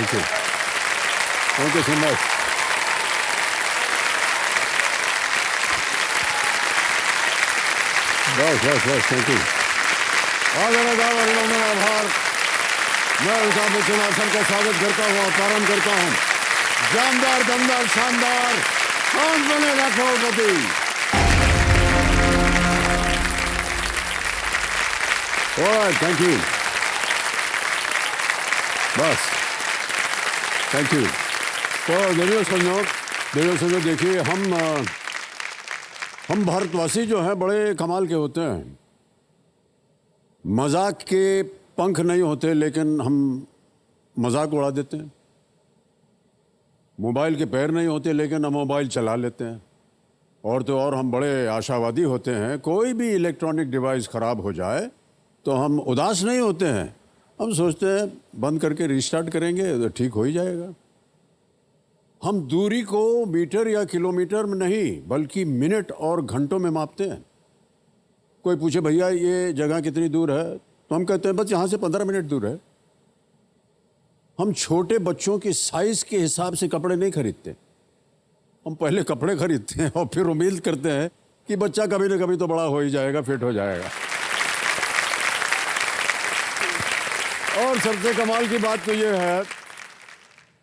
Thank you so much. बस thank you. आभार। मैं अमिताभ बच्चन आप सबका स्वागत करता हूँ और प्रारंभ करता हूँ। जानदार, दमदार, शानदार, कौन बनेगा करोड़पति। Thank you. बस थैंक यू। तो देवियों संजो देखिए, हम भारतवासी जो हैं बड़े कमाल के होते हैं। मजाक के पंख नहीं होते, लेकिन हम मजाक उड़ा देते हैं। मोबाइल के पैर नहीं होते, लेकिन हम मोबाइल चला लेते हैं। और तो और हम बड़े आशावादी होते हैं। कोई भी इलेक्ट्रॉनिक डिवाइस खराब हो जाए तो हम उदास नहीं होते हैं। हम सोचते हैं बंद करके रिस्टार्ट करेंगे तो ठीक हो ही जाएगा। हम दूरी को मीटर या किलोमीटर में नहीं, बल्कि मिनट और घंटों में मापते हैं। कोई पूछे भैया ये जगह कितनी दूर है, तो हम कहते हैं बस यहाँ से 15 मिनट दूर है। हम छोटे बच्चों के साइज के हिसाब से कपड़े नहीं खरीदते। हम पहले कपड़े खरीदते हैं और फिर उम्मीद करते हैं कि बच्चा कभी न कभी तो बड़ा हो ही जाएगा, फिट हो जाएगा। और सबसे कमाल की बात तो ये है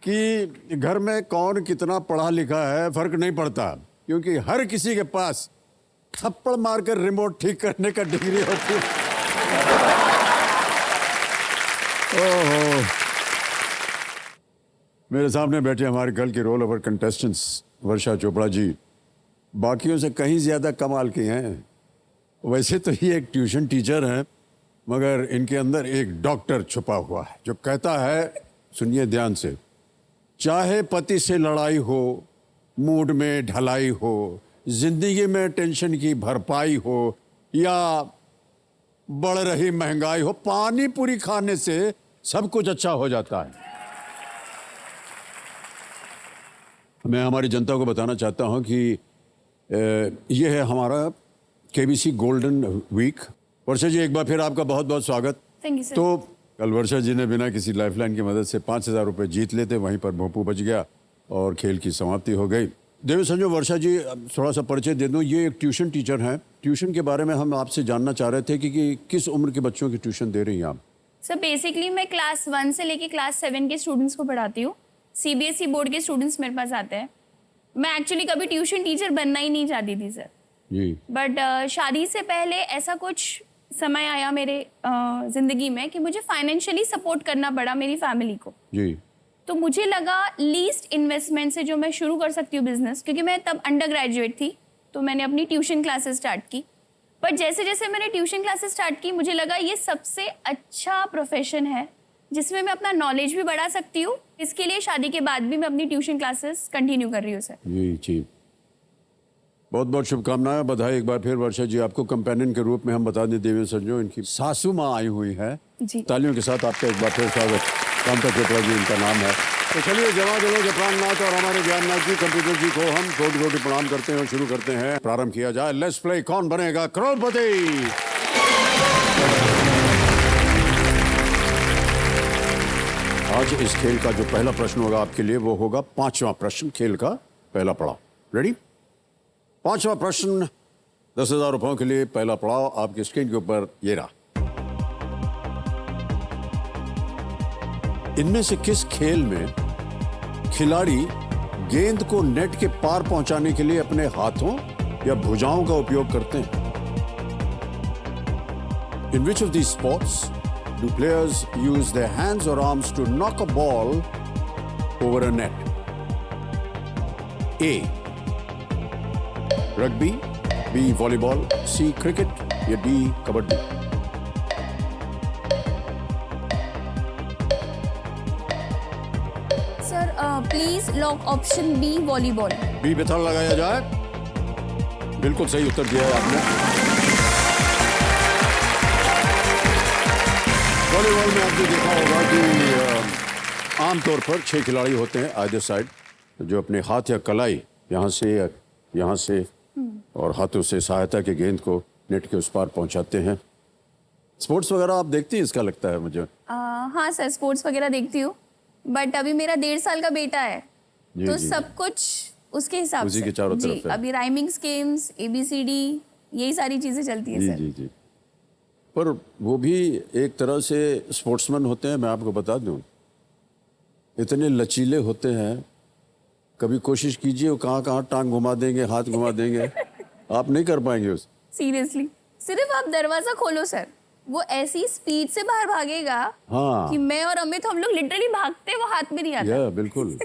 कि घर में कौन कितना पढ़ा लिखा है फर्क नहीं पड़ता, क्योंकि हर किसी के पास थप्पड़ मारकर रिमोट ठीक करने का डिग्री होती है। ओहो, मेरे सामने बैठे हमारे कल की रोल ओवर कंटेस्टेंट्स वर्षा चोपड़ा जी बाकियों से कहीं ज्यादा कमाल की हैं। वैसे तो ये एक ट्यूशन टीचर हैं, मगर इनके अंदर एक डॉक्टर छुपा हुआ है जो कहता है, सुनिए ध्यान से, चाहे पति से लड़ाई हो, मूड में ढलाई हो, जिंदगी में टेंशन की भरपाई हो या बढ़ रही महंगाई हो, पानी पूरी खाने से सब कुछ अच्छा हो जाता है। मैं हमारी जनता को बताना चाहता हूं कि ये है हमारा केबीसी गोल्डन वीक। वर्षा जी एक बार फिर आपका बहुत बहुत स्वागत। Thank you sir. तो कल वर्षा जी ने बिना किसी लाइफलाइन की मदद से 5,000 रुपये जीत लेते, वहीं पर भोंपू बच गया और खेल की समाप्ति हो गई। देवी संजो, वर्षा जी थोड़ा सा परिचय दे दूं। ये एक ट्यूशन टीचर हैं। ट्यूशन के बारे में हम आपसे जानना चाह रहे थे कि किस उम्र के बच्चों की ट्यूशन दे रही हैं आप? सर बेसिकली मैं क्लास 1 से लेके क्लास 7 के स्टूडेंट्स को पढ़ाती हूँ। सीबीएसई बोर्ड के स्टूडेंट्स मेरे पास आते हैं। मैं एक्चुअली कभी ट्यूशन टीचर बनना ही नहीं चाहती थी सर जी। बट शादी से पहले ऐसा कुछ समय आया मेरे जिंदगी में कि मुझे फाइनेंशियली सपोर्ट करना पड़ा मेरी फैमिली को जी। तो मुझे लगा लीस्ट इन्वेस्टमेंट से जो मैं शुरू कर सकती हूँ बिजनेस, क्योंकि मैं तब अंडर ग्रेजुएट थी, तो मैंने अपनी ट्यूशन क्लासेस स्टार्ट की। पर जैसे जैसे मैंने ट्यूशन क्लासेस स्टार्ट की मुझे लगा ये सबसे अच्छा प्रोफेशन है जिसमें मैं अपना नॉलेज भी बढ़ा सकती हूँ। इसके लिए शादी के बाद भी मैं अपनी ट्यूशन क्लासेस कंटिन्यू कर रही हूँ सर। जी। बहुत बहुत शुभकामनाएं, बधाई एक बार फिर वर्षा जी आपको। कंपेनियन के रूप में हम बता दें देवी संजो इनकी सासू माँ आई हुई है जी। तालियों के साथ आपका एक बार फिर स्वागत। कांता चोपड़ा जी इनका नाम है। तो चलिए जमा दिलों के प्राणनाथ और हमारे ज्ञाननाथ जी कंप्यूटर जी को हम कोटि कोटि प्रणाम करते हैं और शुरू करते हैं। प्रारंभ किया जाए। लेट्स प्ले कौन बनेगा करोड़पति। आज इस खेल का जो पहला प्रश्न होगा आपके लिए वो होगा 5वां प्रश्न, खेल का पहला पड़ाव। रेडी? 5वां प्रश्न 10,000 रुपयों के लिए पहला पड़ाव आपकी स्क्रीन के ऊपर ये रहा। इनमें से किस खेल में खिलाड़ी गेंद को नेट के पार पहुंचाने के लिए अपने हाथों या भुजाओं का उपयोग करते हैं? In which of these sports do players use their hands or arms to knock a ball over a net? A. Rugby, B. Volleyball, C. Cricket या D. Kabaddi? Sir please lock option B volleyball. B पे ताला लगाया जाए। बिल्कुल सही उत्तर दिया है आपने। वॉलीबॉल में आपने देखा होगा कि आमतौर पर 6 खिलाड़ी होते हैं आइदर साइड, जो अपने हाथ या कलाई यहाँ से और हाथों से सहायता के गेंद को नेट के उस पार पहुंचाते हैं। स्पोर्ट्स वगैरह आप देखती हैं इसका, लगता है मुझे? हाँ सर स्पोर्ट्स वगैरह देखती हूँ, बट अभी मेरा 1.5 साल का बेटा है, जी, तो जी, सब कुछ उसके हिसाब उसी से। के चारों जी, तरफ है। अभी राइमिंग स्कीम्स, ABCD, यही सारी चीजें चलती है जी सर। जी जी। पर वो भी एक तरह से स्पोर्ट्समैन होते हैं, मैं आपको बता दूं, इतने लचीले होते हैं। कभी कोशिश कीजिए, वो कहाँ कहाँ टांग घुमा देंगे, हाथ घुमा देंगे, आप नहीं कर पाएंगे उस। सीरियसली, सिर्फ आप दरवाजा खोलो सर, वो ऐसी स्पीड से बाहर भागेगा हाँ। कि मैं और अमित, हम लोग लिटरली भागते, वो हाथ में नहीं आता। या बिल्कुल।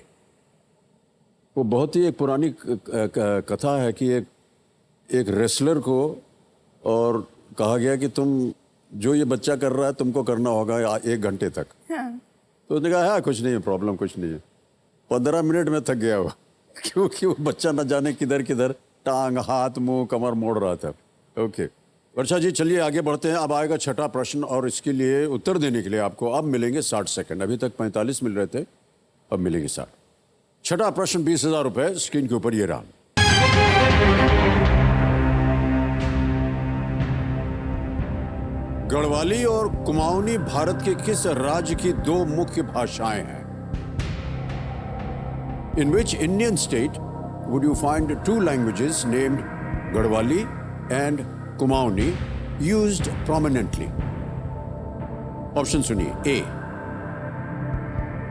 वो बहुत ही एक पुरानी कथा है कि एक रेसलर को और कहा गया कि तुम जो ये बच्चा कर रहा है तुमको करना होगा 1 घंटे तक। हाँ। तो उसने कहा हाँ कुछ नहीं है, प्रॉब्लम कुछ नहीं है। 15 मिनट में थक गया वो, क्योंकि वो बच्चा न जाने किधर किधर टांग, हाथ, मुंह, कमर मोड़ रहा था। ओके वर्षा जी, चलिए आगे बढ़ते हैं। अब आएगा छठा प्रश्न और इसके लिए उत्तर देने के लिए आपको अब मिलेंगे 60 सेकंड। अभी तक 45 मिल रहे थे, अब मिलेंगे 60। छठा प्रश्न 20,000 रुपए स्क्रीन के ऊपर ये रहा। गढ़वाली और कुमाऊनी भारत के किस राज्य की 2 मुख्य भाषाएं हैं? In which Indian state would you find 2 languages named Garhwali and Kumaoni used prominently? Option सुनिए। A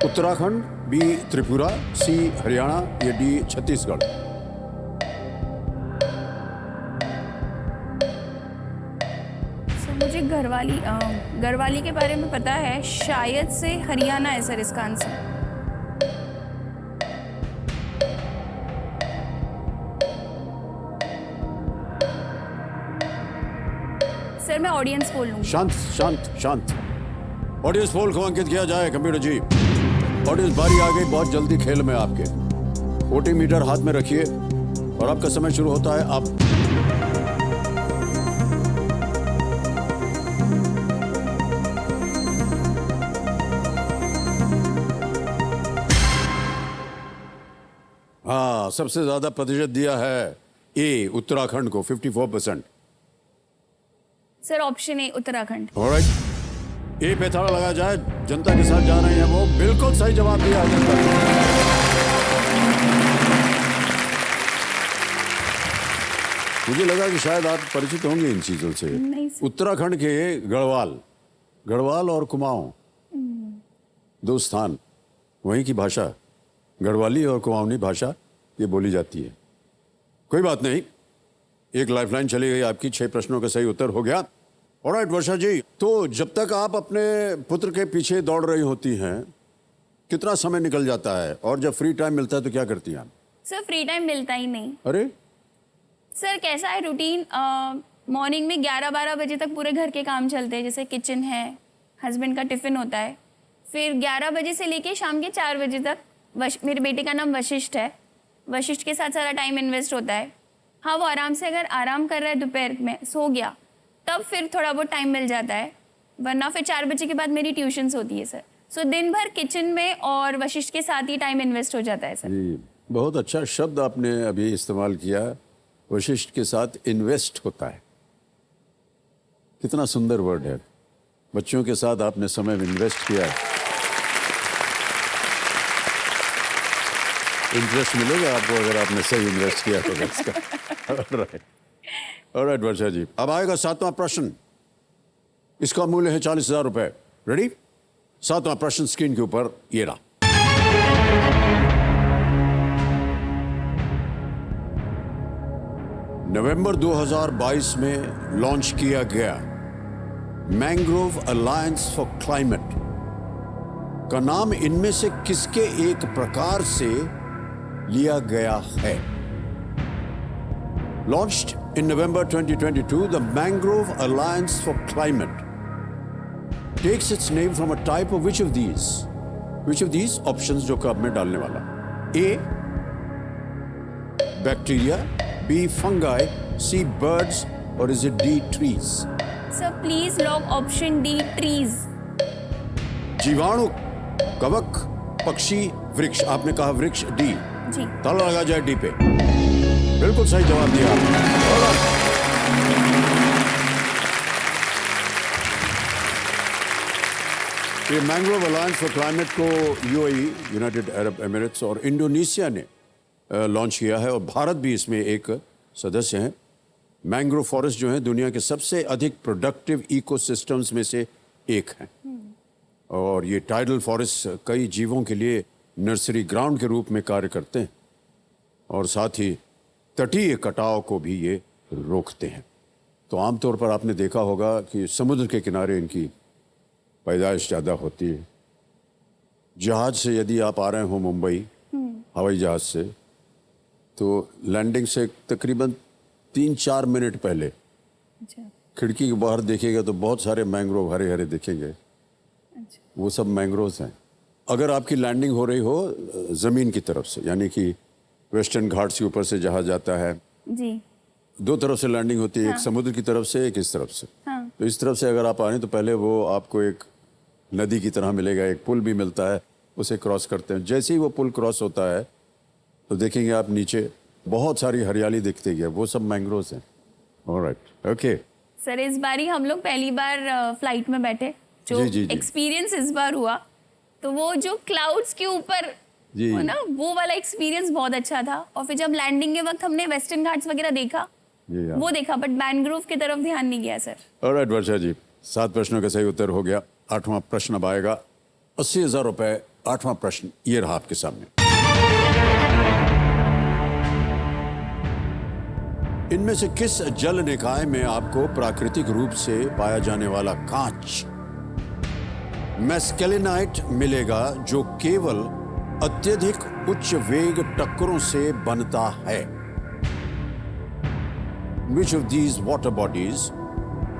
Uttarakhand, B Tripura, C Haryana या D छत्तीसगढ़। सर मुझे गढ़वाली के बारे में पता है, शायद से हरियाणा है सर इसका आंसर। सर मैं ऑडियंस बोल लूंगी। शांत शांत शांत। ऑडियंस पोल को अंकित किया जाए कंप्यूटर जी। ऑडियंस बारी आ गई बहुत जल्दी खेल में आपके। वोटिंग मीटर हाथ में रखिए और आपका समय शुरू होता है। आप हाँ, सबसे ज्यादा प्रतिशत दिया है ए उत्तराखंड को 54%। Sir option A Uttarakhand. Alright, A पे ताला लगाया जाए। जनता के साथ जा रहे हैं वो, बिल्कुल सही जवाब दिया जनता ने। मुझे लगा कि शायद आप परिचित होंगे इन चीजों से। नहीं सर। उत्तराखंड के गढ़वाल और कुमाऊं 2 स्थान, वहीं की भाषा गढ़वाली और कुमाऊनी भाषा ये बोली जाती है। कोई बात नहीं, एक लाइफलाइन चली गई आपकी। 6 प्रश्नों का सही उत्तर हो गया। ऑलराइट वर्षा जी, तो जब तक आप अपने पुत्र के पीछे दौड़ रही होती हैं, कितना समय निकल जाता है? और जब फ्री टाइम मिलता है तो क्या करती हैं आप? सर फ्री टाइम मिलता ही नहीं। अरे सर कैसा है रूटीन, मॉर्निंग में 11-12 बजे तक पूरे घर के काम चलते हैं, जैसे किचन है, हस्बैंड का टिफ़िन होता है, फिर 11 बजे से लेके शाम के 4 बजे तक मेरे बेटे का नाम वशिष्ठ है, वशिष्ठ के साथ सारा टाइम इन्वेस्ट होता है। हाँ, वो आराम से अगर आराम कर रहा है, दोपहर में सो गया, तब फिर थोड़ा बहुत टाइम मिल जाता है, वरना फिर 4 बजे के बाद मेरी ट्यूशन्स होती है सर। सो दिन भर किचन में और वशिष्ठ के साथ ही टाइम इन्वेस्ट हो जाता है सर। जी, बहुत अच्छा शब्द आपने अभी इस्तेमाल किया, वशिष्ठ के साथ इन्वेस्ट होता है। कितना सुंदर वर्ड है। बच्चों के साथ आपने समय इन्वेस्ट किया है। इंटरेस्ट मिलेगा आपको अगर आपने सही इन्वेस्ट किया होगा इसका। ऑलराइट वर्षा जी, अब आएगा 7वां प्रश्न। इसका मूल्य है 40,000 रुपए। रेडी? 7वां प्रश्न स्क्रीन के ऊपर ये रहा। नवंबर 2022 में लॉन्च किया गया मैंग्रोव अलायंस फॉर क्लाइमेट का नाम इनमें से किसके एक प्रकार से लिया गया है? Launched in November 2022, the Mangrove Alliance for Climate takes its name from a type of which of these? Which of these options जो कब में डालने वाला? A. Bacteria, B. Fungi, C. Birds, or is it D. Trees? Sir please lock option D, trees. जीवाणु, कवक, पक्षी, वृक्ष। आपने कहा वृक्ष, डी। जी। ताला लगा जाए डी पे। बिल्कुल सही जवाब दिया आपने। ये मैंग्रोव अलायंस फॉर क्लाइमेट को यूएई, यूनाइटेड अरब एमिरेट्स और इंडोनेशिया ने लॉन्च किया है और भारत भी इसमें एक सदस्य है। मैंग्रोव फॉरेस्ट जो है दुनिया के सबसे अधिक प्रोडक्टिव इकोसिस्टम्स में से एक है और ये टाइडल फॉरेस्ट कई जीवों के लिए नर्सरी ग्राउंड के रूप में कार्य करते हैं और साथ ही तटीय कटाव को भी ये रोकते हैं। तो आमतौर पर आपने देखा होगा कि समुद्र के किनारे इनकी पैदाइश ज़्यादा होती है। जहाज से यदि आप आ रहे हो मुंबई हवाई जहाज से, तो लैंडिंग से तकरीबन 3-4 मिनट पहले अच्छा, खिड़की के बाहर देखिएगा तो बहुत सारे मैंग्रोव हरे हरे दिखेंगे। अच्छा, वो सब मैंग्रोव्स हैं। अगर आपकी लैंडिंग हो रही हो ज़मीन की तरफ से, यानी कि वेस्टर्न घाट्स के ऊपर से जहाज जाता है, जी, 2 तरफ से लैंडिंग होती है, एक समुद्र की तरफ से, एक इस तरफ से। हाँ, तो इस तरफ से अगर आप आ रहे हैं तो पहले वो आपको एक नदी की तरह मिलेगा, एक पुल भी मिलता है, उसे क्रॉस करते हैं। जैसे ही वो पुल क्रॉस होता है तो देखेंगे आप नीचे बहुत सारी हरियाली दिखती है, वो सब मैंग्रोव्स हैं। Alright, okay. सर इस बार ही हम लोग पहली बार फ्लाइट में बैठे, जो जी, जी, जी। एक्सपीरियंस इस बार हुआ, तो वो जो क्लाउड्स के ऊपर जी। वो ना, वो वाला एक्सपीरियंस बहुत अच्छा था। और फिर जब लैंडिंग के वक्त हमने वेस्टर्न घाट्स वगैरह देखा, जी हाँ। वो देखा, बट मैंग्रोव की तरफ ध्यान नहीं गया सर। ऑलराइट वर्षा जी, 7 प्रश्नों का सही उत्तर हो गया। 8वां प्रश्न अब आएगा। 80,000 रुपए। 8वां प्रश्न ये रहा आपके सामने। इनमें से किस जल निकाय में आपको प्राकृतिक रूप से पाया जाने वाला कांच मैस्केलिनाइट मिलेगा, जो केवल अत्यधिक उच्च वेग टक्करों से बनता है? Which of these water bodies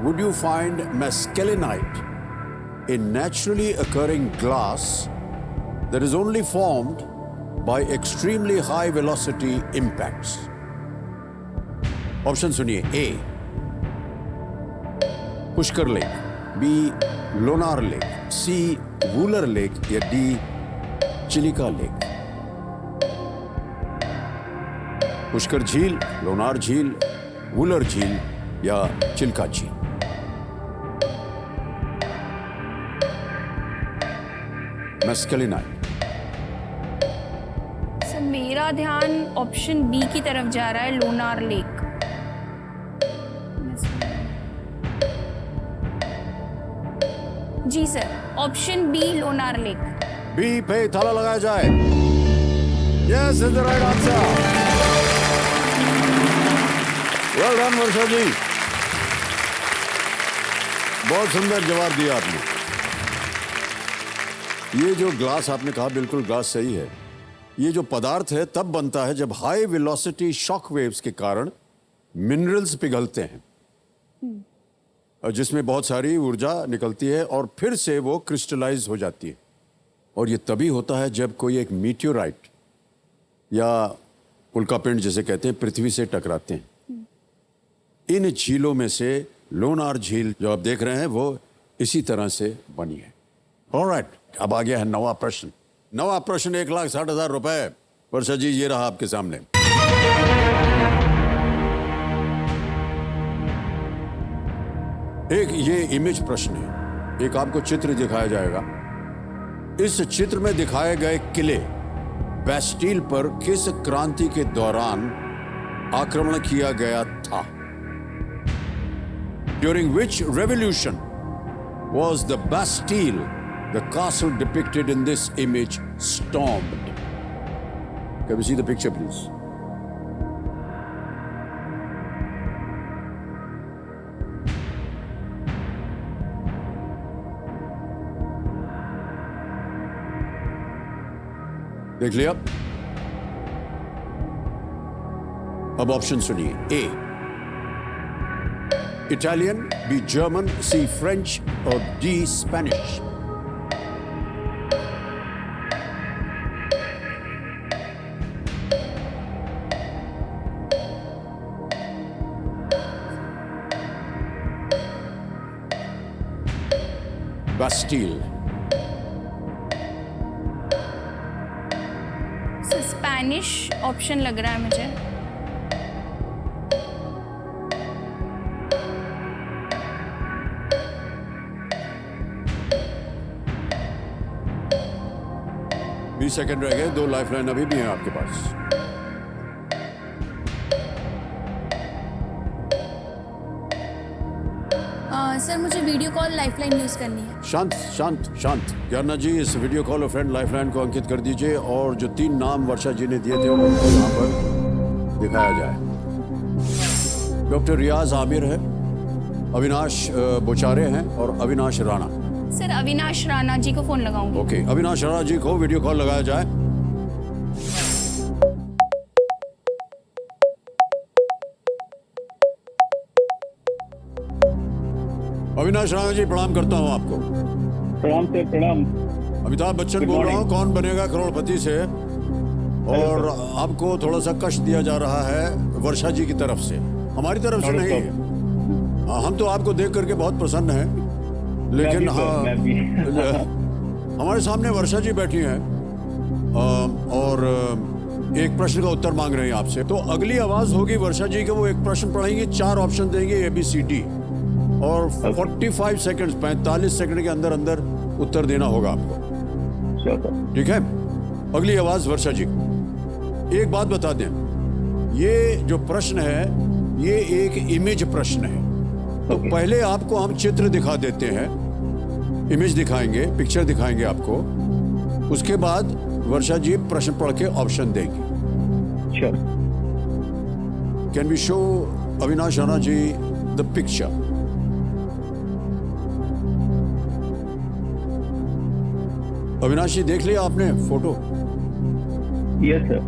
would you find mescalinite in naturally occurring glass that is only formed by extremely high velocity impacts? Option सुनिए। A Pushkar lake, B Lonar lake, C Wular lake या डी चिलिका लेक। पुष्कर झील, लोनार झील, वूलर झील या चिल्का झील। मैस्केलिनाइट। Sir मेरा ध्यान option B की तरफ जा रहा है, लोनार लेक। जी sir, option B Lonar lake. B पे ताला लगाया जाए। Yes is the right answer. Well done Varsha ji, बहुत सुंदर जवाब दिया आपने। ये जो ग्लास आपने कहा, बिल्कुल ग्लास सही है। ये जो पदार्थ है तब बनता है जब हाई वेलोसिटी शॉक वेव्स के कारण मिनरल्स पिघलते हैं और जिसमें बहुत सारी ऊर्जा निकलती है और फिर से वो क्रिस्टलाइज हो जाती है। और ये तभी होता है जब कोई एक मीटियोराइट या उल्कापिंड जिसे कहते हैं पृथ्वी से टकराते हैं। इन झीलों में से लोनार झील जो आप देख रहे हैं वो इसी तरह से बनी है। ऑलराइट, अब आ गया है 9वां प्रश्न। 9वां प्रश्न 1,60,000 रुपए। वर्षा जी ये रहा आपके सामने। एक ये इमेज प्रश्न है। एक आपको चित्र दिखाया जाएगा। इस चित्र में दिखाए गए किले बैस्टील पर किस क्रांति के दौरान आक्रमण किया गया था? During which revolution was the Bastille, the castle depicted in this image, stormed? Can we see the picture, please? देख लिया? अब ऑप्शन सुनिए। ए इटालियन, बी जर्मन, सी फ्रेंच और डी स्पेनिश। बास्टील। स्पेनिश ऑप्शन लग रहा है मुझे। 20 सेकंड रह गए, 2 लाइफलाइन अभी भी हैं आपके पास। सर मुझे वीडियो कॉल लाइफलाइन यूज करनी है। शांत शांत शांत। ज्ञाना जी, इस वीडियो कॉल फ्रेंड लाइफलाइन को अंकित कर दीजिए और जो 3 नाम वर्षा जी ने दिए थे उनको यहाँ पर दिखाया जाए। डॉक्टर रियाज आमिर है, अविनाश बोचारे हैं और अविनाश राणा। सर अविनाश राणा जी को फोन लगाऊंगी। ओके, अविनाश राणा जी को वीडियो कॉल लगाया जाए। अविनाश राणा जी, प्रणाम करता हूँ आपको। प्रणाम सर, प्रणाम। अमिताभ बच्चन बोल रहा हूँ, कौन बनेगा करोड़पति से, और आपको थोड़ा सा कष्ट दिया जा रहा है वर्षा जी की तरफ से, हमारी तरफ से नहीं। हम तो आपको देख करके बहुत प्रसन्न हैं, लेकिन हमारे सामने वर्षा जी बैठी हैं और एक प्रश्न का उत्तर मांग रहे हैं आपसे। तो अगली आवाज होगी वर्षा जी के, वो एक प्रश्न पढ़ेंगे, 4 ऑप्शन देंगे ABCD, और 45 सेकंड 45 सेकंड के अंदर अंदर उत्तर देना होगा आपको। ठीक है? अगली आवाज वर्षा जी। एक बात बता दें, ये जो प्रश्न है ये एक इमेज प्रश्न है। तो पहले आपको हम चित्र दिखा देते हैं, इमेज दिखाएंगे, पिक्चर दिखाएंगे आपको, उसके बाद वर्षा जी प्रश्न पढ़ के ऑप्शन देंगे। Can we show Avinash Rana ji the picture? Avinash ji, देख लिया आपने फोटो? Yes sir.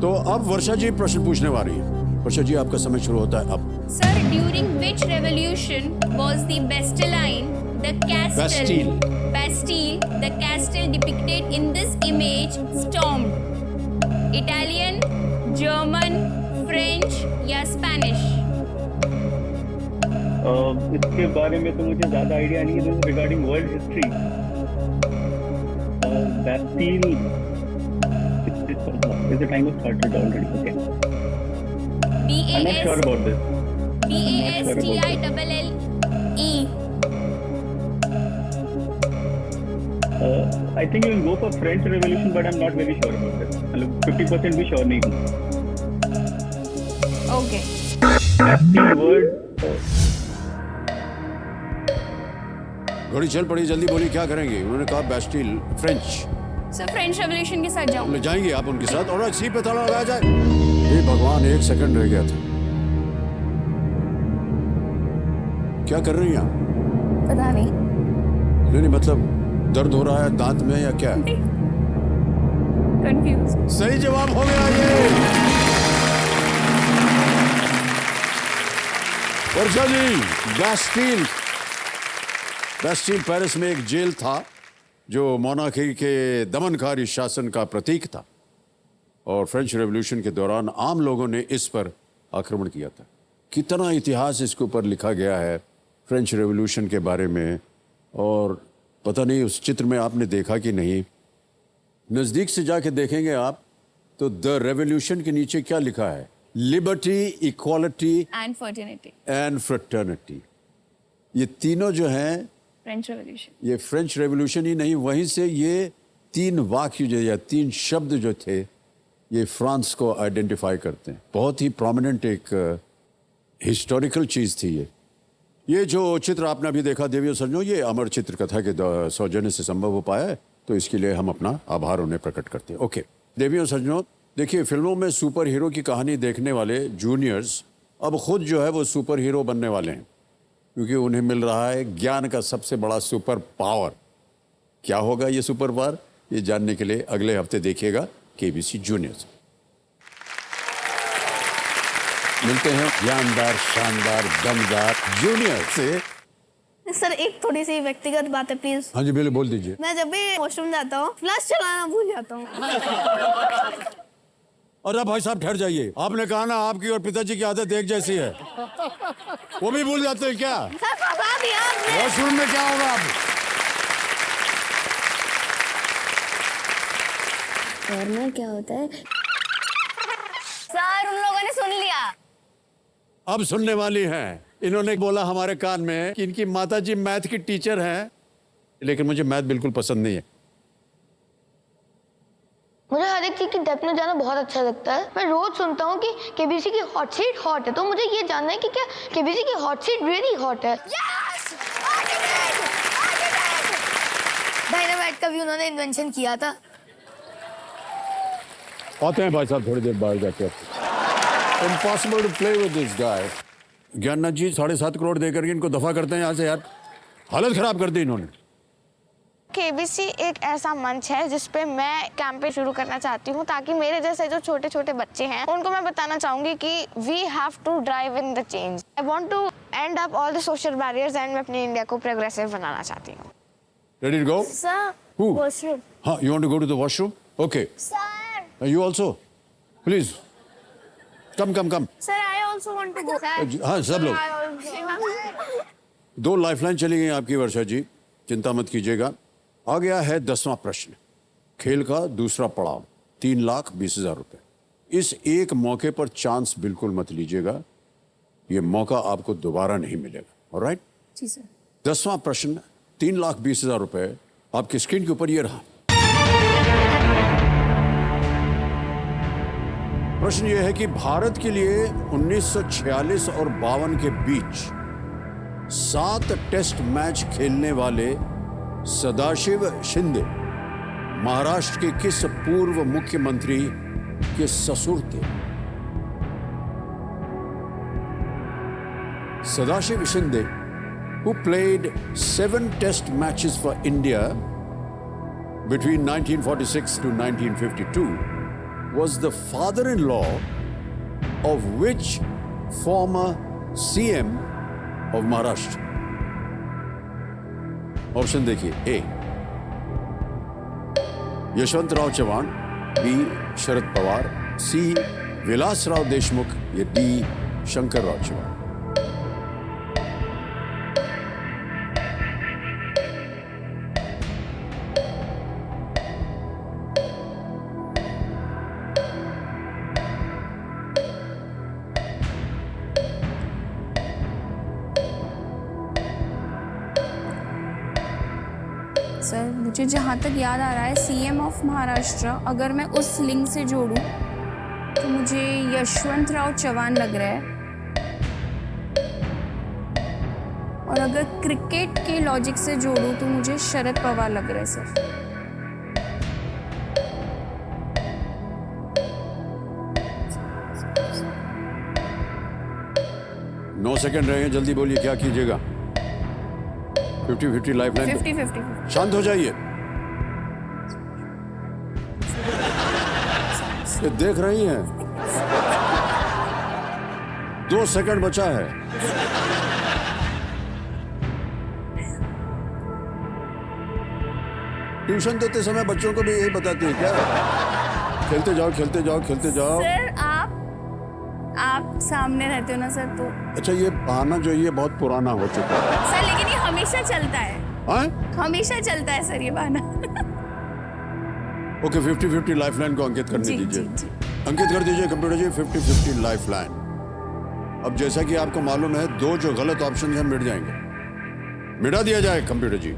तो अब वर्षा जी प्रश्न पूछने वाली है। वर्षा जी, आपका समय शुरू होता है अब। Sir, during which revolution was the Bastille the castle depicted in this image stormed? Italian, German, French या Spanish? इसके बारे में तो मुझे ज्यादा आइडिया नहीं है। Regarding world history, Bastille is the time was started already. Okay. I'm not sure about this. Bastille. I think you will go for French Revolution, but I'm not very sure about this. मतलब 50% भी sure नहीं हूँ। Okay. Bastille word. घड़ी चल पड़ी, जल्दी बोली, क्या करेंगे? उन्होंने कहा Bastille, French. Sir French revolution के साथ जाऊं? ले जाएंगे आप उनके साथ, और सी पे ताला लगाया जाए। हे भगवान, 1 सेकंड रह गया था। क्या कर रही हैं आप? पता नहीं। नहीं, मतलब दर्द हो रहा है दांत में या क्या? कंफ्यूज। सही जवाब हो गया ये। वर्षा जी, बैस्टिल पेरिस में एक जेल था जो मोनार्की के दमनकारी शासन का प्रतीक था, और फ्रेंच रेवोल्यूशन के दौरान आम लोगों ने इस पर आक्रमण किया था। कितना इतिहास इसके ऊपर लिखा गया है फ्रेंच रेवोल्यूशन के बारे में, और पता नहीं उस चित्र में आपने देखा कि नहीं। नज़दीक से जाके देखेंगे आप तो द रेवोल्यूशन के नीचे क्या लिखा है? Liberty, equality and fraternity. ये तीनों जो हैं फ्रेंच रेवोल्यूशन, ये फ्रेंच रेवोल्यूशन ही नहीं, वहीं से ये 3 वाक्य जो या 3 शब्द जो थे, ये फ्रांस को आइडेंटिफाई करते हैं। बहुत ही प्रोमिनेंट एक हिस्टोरिकल चीज़ थी ये जो चित्र आपने अभी देखा देवी और सज्जनों, ये अमर चित्र कथा के सौजन्य से संभव हो पाया है, तो इसके लिए हम अपना आभार उन्हें प्रकट करते हैं। ओके देवी और सज्जनों, देखिए, फिल्मों में सुपर हीरो की कहानी देखने वाले जूनियर्स अब खुद जो है वो सुपर हीरो बनने वाले हैं, क्योंकि उन्हें मिल रहा है ज्ञान का सबसे बड़ा सुपर पावर। क्या होगा ये सुपर पावर, ये जानने के लिए अगले हफ्ते देखिएगा KBC जूनियर्स। मिलते हैं ज्ञानदार, शानदार, दमदार जूनियर से। सर एक थोड़ी सी व्यक्तिगत बात है प्लीज। हाँ जी, बिल्कुल, बोल दीजिए। मैं जब भी वॉशरूम जाता हूँ फ्लश चलाना भूल जाता हूँ। अरे भाई साहब, ठहर जाइए। आपने कहा ना आपकी और पिताजी की आदत एक जैसी है, वो भी भूल जाते हैं क्या? सर बता दिया आपने। वॉशरूम में क्या होगा आप? करना क्या होता है? सर उन लोगों ने सुन लिया। अब सुनने वाली हैं। इन्होंने बोला हमारे कान में कि इनकी माताजी मैथ की टीचर हैं, लेकिन मुझे मैथ बिल्कुल पसंद नहीं है। एक चीज की डेप्थ में जाना बहुत अच्छा लगता है। मैं रोज सुनता हूँ कि केबीसी की हॉट सीट हॉट है, तो मुझे ये जानना है कि क्या केबीसी की हॉट सीट रियली हॉट है? डायनामाइट का भी उन्होंने इन्वेंशन किया था। आते हैं भाई साहब थोड़ी देर बाहर जाके। Impossible to play with this guy. Gyannath ji 7.5 crore देकर के इनको दफा करते हैं यहाँ से यार, हालत खराब कर दी इन्होंने। केबीसी एक ऐसा मंच है जिसपे मैं कैंपेन शुरू करना चाहती हूँ, ताकि मेरे जैसे जो छोटे छोटे बच्चे हैं उनको मैं बताना चाहूंगी कि we have to drive in the change. I want to end up all the social barriers and मैं अपनी इंडिया को प्रोग्रेसिव बनाना चाहती हूँ। Ready to go? Sir Who? Washroom. हाँ, you want to go to the washroom? Okay. Sir You also? Please. Come. Sir I also want to go. हाँ, सब लोग। 2 lifeline चली गई आपकी वर्षा जी, चिंता मत कीजिएगा। आ गया है 10वां प्रश्न, खेल का दूसरा पड़ाव, 3,20,000 रुपए। इस एक मौके पर चांस बिल्कुल मत लीजिएगा, ये मौका आपको दोबारा नहीं मिलेगा। ऑलराइट? जी सर। 10वां प्रश्न, 3,20,000 रुपए आपकी स्क्रीन के ऊपर ये रहा। प्रश्न ये है कि भारत के लिए 1946 और 52 के बीच 7 टेस्ट मैच खेलने वाले सदाशिव शिंदे महाराष्ट्र के किस पूर्व मुख्यमंत्री के ससुर थे? Sadashiv Shinde, who played 7 test matches for India between 1946 to 1952, was the father-in-law of which former CM of Maharashtra? Option देखिए, ए यशवंतराव चव्हाण, बी शरद पवार, सी विलासराव देशमुख, या डी शंकरराव चव्हाण। सर मुझे जहाँ तक याद आ रहा है सीएम ऑफ महाराष्ट्र, अगर मैं उस लिंक से जोड़ूं तो मुझे यशवंतराव चव्हाण लग रहा है, और अगर क्रिकेट के लॉजिक से जोड़ूं तो मुझे शरद पवार लग रहा है सर। नौ सेकंड रहे हैं, जल्दी बोलिए क्या कीजिएगा? 50-50 लाइफलाइन। 50-50। शांत हो जाइए, ये देख रही हैं, 2 सेकंड बचा है। ट्यूशन देते समय बच्चों को भी यही बताती है क्या? खेलते जाओ, खेलते जाओ, खेलते जाओ। सर आप सामने रहते हो ना सर, तो अच्छा, ये बहाना जो ये बहुत पुराना हो चुका है। सर लेकिन ये हमेशा चलता है। हाँ? हमेशा चलता है सर ये बहाना। ओके, 50-50 लाइफलाइन को अंकित करने जी, दीजिए। जी, जी। अंकित कर दीजिए कंप्यूटर जी, 50-50 लाइफलाइन। अब जैसा कि आपको मालूम है, 2 जो गलत ऑप्शन हैं मिट जाएंगे, मिटा दिया जाए कंप्यूटर जी।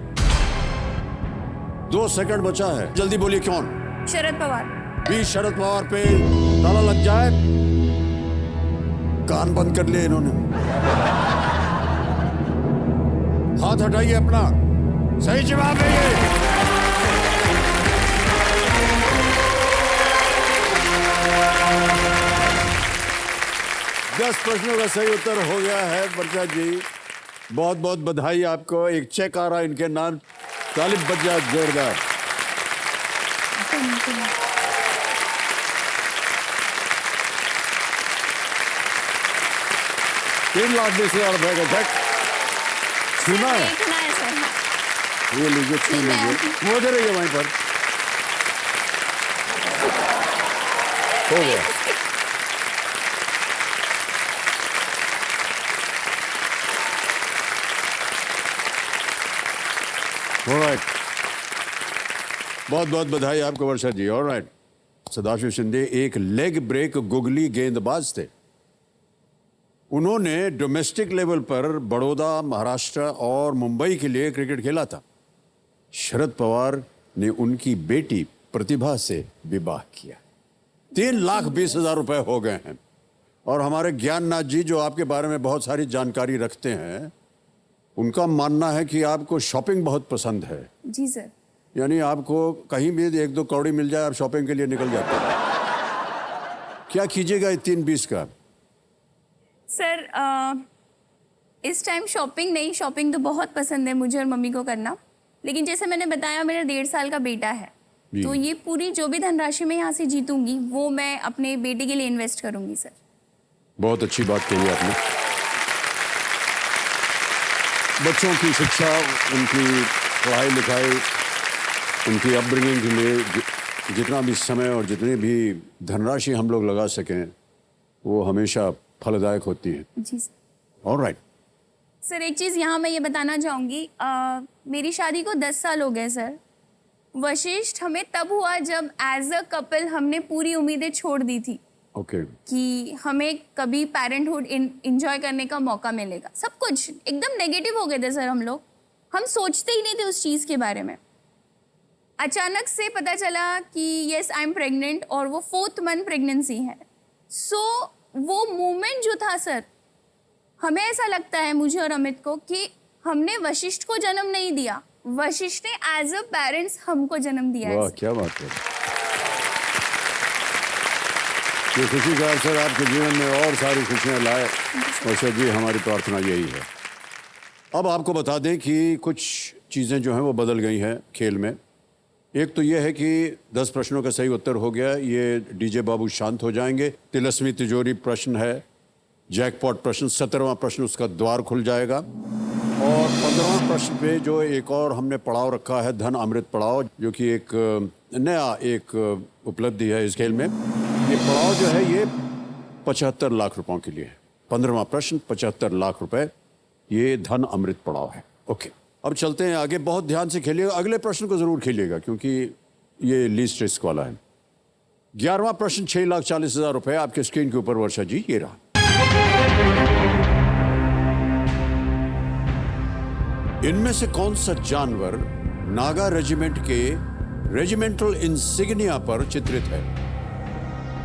2 सेकंड बचा है, जल्दी बोलिए कौन? शरद पवार। भी शरद पवार पे ताला लग जाए। कान बंद कर लिए इन्होंने। हाथ हटाइए अपना, सही जवाब है ये। दस प्रश्नों का सही उत्तर हो गया है वर्षा जी, बहुत बहुत बधाई आपको। एक चेक आ रहा है इनके नाम, तालिब बज जाए जोरदार। ₹3,20,000 का चेक सुना है? देखना है सर। ये लीजिए, छू लीजिए, मुझे रहिए वहीं पर। हो गया। ऑलराइट, बहुत बहुत बधाई आपको वर्षा जी। ऑलराइट, सदाशिव शिंदे एक लेग ब्रेक गुगली गेंदबाज थे। उन्होंने डोमेस्टिक लेवल पर बड़ौदा, महाराष्ट्र और मुंबई के लिए क्रिकेट खेला था। शरद पवार ने उनकी बेटी प्रतिभा से विवाह किया। 3,20,000 रुपए हो गए हैं। और हमारे ज्ञाननाथ जी जो आपके बारे में बहुत सारी जानकारी रखते हैं, उनका मानना है कि आपको शॉपिंग बहुत पसंद है। जी सर। यानी आपको कहीं भी 1-2 कौड़ी मिल जाए आप शॉपिंग के लिए निकल जाते हैं। क्या कीजिएगा 3-20 का? सर इस टाइम शॉपिंग नहीं, शॉपिंग तो बहुत पसंद है मुझे और मम्मी को करना, लेकिन जैसे मैंने बताया मेरा 1.5 साल का बेटा है, जी। तो ये पूरी जो भी धनराशि मैं यहाँ से जीतूंगी वो मैं अपने बेटे के लिए इन्वेस्ट करूंगी सर। बहुत अच्छी बात कही आपने। बच्चों की शिक्षा, उनकी पढ़ाई लिखाई, उनकी अपब्रिंगिंग के लिए जितना भी समय और जितनी भी धनराशि हम लोग लगा सकें वो हमेशा फलदायक होती है। जी सर। ऑलराइट। सर एक चीज़ यहाँ मैं ये बताना चाहूँगी, मेरी शादी को 10 साल हो गए सर। वशिष्ठ हमें तब हुआ जब एज अ कपल हमने पूरी उम्मीदें छोड़ दी थी ओके। कि हमें कभी पेरेंटहुड इंजॉय करने का मौका मिलेगा। सब कुछ एकदम नेगेटिव हो गए थे सर हम लोग, हम सोचते ही नहीं थे उस चीज़ के बारे में। अचानक से पता चला कि यस आई एम प्रेग्नेंट और वो 4th मंथ प्रेगनेंसी है। सो वो मोमेंट जो था सर, हमें ऐसा लगता है मुझे और अमित को कि हमने वशिष्ठ को जन्म नहीं दिया, वशिष्ठ ने एज अ पेरेंट्स हमको जन्म दिया है वाह सर। क्या बात है। ये खुशी का अवसर आपके जीवन में और सारी खुशियां लाए। वैसे जी हमारी प्रार्थना यही है। अब आपको बता दें कि कुछ चीज़ें जो हैं वो बदल गई हैं खेल में। एक तो ये है कि 10 प्रश्नों का सही उत्तर हो गया, ये डीजे बाबू शांत हो जाएंगे। तिलस्मी तिजोरी प्रश्न है, जैकपॉट प्रश्न 17वां प्रश्न उसका द्वार खुल जाएगा। और 15वां प्रश्न पे जो एक और हमने पड़ाव रखा है, धन अमृत पड़ाव, जो कि एक नया एक उपलब्धि है इस खेल में। ये पड़ाव जो है ये 75 लाख रुपयों के लिए है। 15वां प्रश्न 75 लाख रुपए, ये धन अमृत पड़ाव है। ओके, अब चलते हैं आगे। बहुत ध्यान से खेलिएगा, अगले प्रश्न को जरूर खेलिएगा क्योंकि ये लीस्ट रिस्क वाला है। 11वां प्रश्न 6,40,000 रुपए आपके स्क्रीन के ऊपर वर्षा जी, ये रहा। इनमें से कौन सा जानवर नागा रेजिमेंट के रेजिमेंटल इंसिग्निया पर चित्रित है?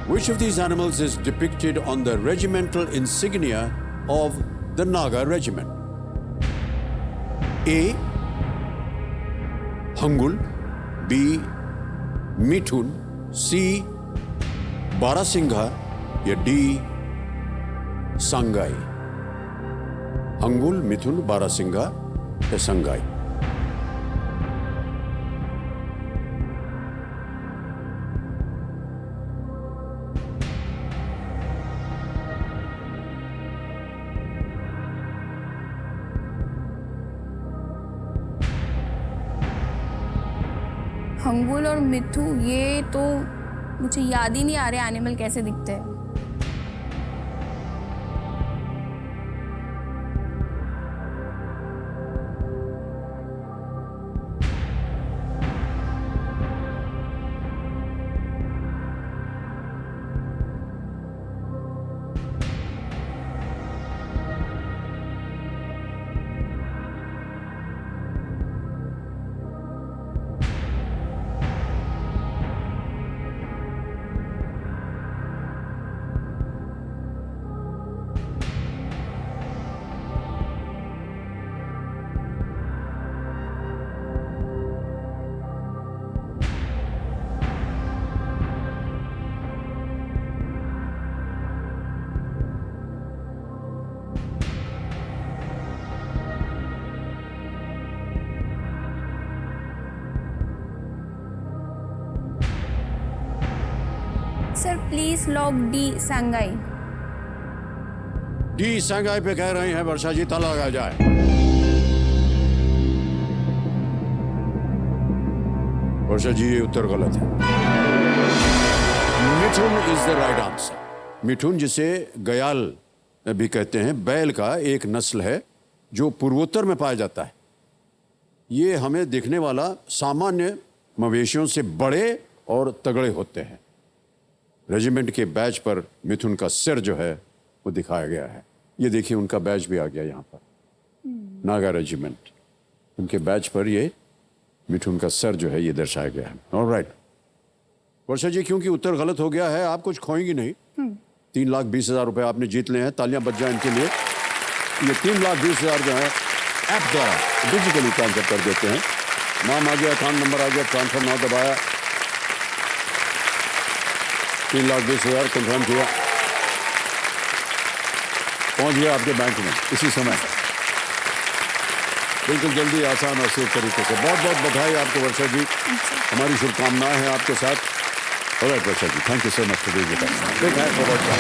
Which of these animals is depicted on the regimental insignia of the Naga regiment? A. Hangul, B. Mithun, C. Barasingha या D. संगाई। हंगुल, मिथुन, बारासिंघा या संगाई। हंगुल और मिथु, ये तो मुझे याद ही नहीं आ रहे एनिमल कैसे दिखते हैं। Sir please log D Sangai. D Sangai पे कह रहे हैं वर्षा जी, ताला लगा जाए। वर्षा जी ये उत्तर गलत है। Mithun is the right answer. Mithun जिसे गयाल भी कहते हैं, बैल का एक नस्ल है जो पूर्वोत्तर में पाया जाता है। ये हमें दिखने वाला सामान्य मवेशियों से बड़े और तगड़े होते हैं। रेजिमेंट के बैच पर मिथुन का सिर जो है वो दिखाया गया है। ये देखिए उनका बैच भी आ गया यहाँ पर, नागा रेजिमेंट, उनके बैच पर ये मिठुन का सर जो है ये दर्शाया गया है। ऑलराइट, वर्षा जी, क्योंकि उत्तर गलत हो गया है, आप कुछ खोएंगी नहीं। 3,20,000 रुपए आपने जीत लिए हैं, तालियां बज जाए इनके लिए। ये 3,20,000 जो है ऐप द्वारा डिजिटली ट्रांसफर कर देते हैं। नाम आ गया, अकाउंट नंबर आ गया, ट्रांसफर नाउ दबाया, 3,20,000 कंफर्म किया, पहुंच गया आपके बैंक में इसी समय। बिल्कुल जल्दी, आसान और सेफ तरीके से। बहुत बहुत बधाई आपको वर्षा जी, हमारी शुभकामनाएं हैं आपके साथ। Alright Varsha ji, thank you so much for being with us. Big hand for Varsha.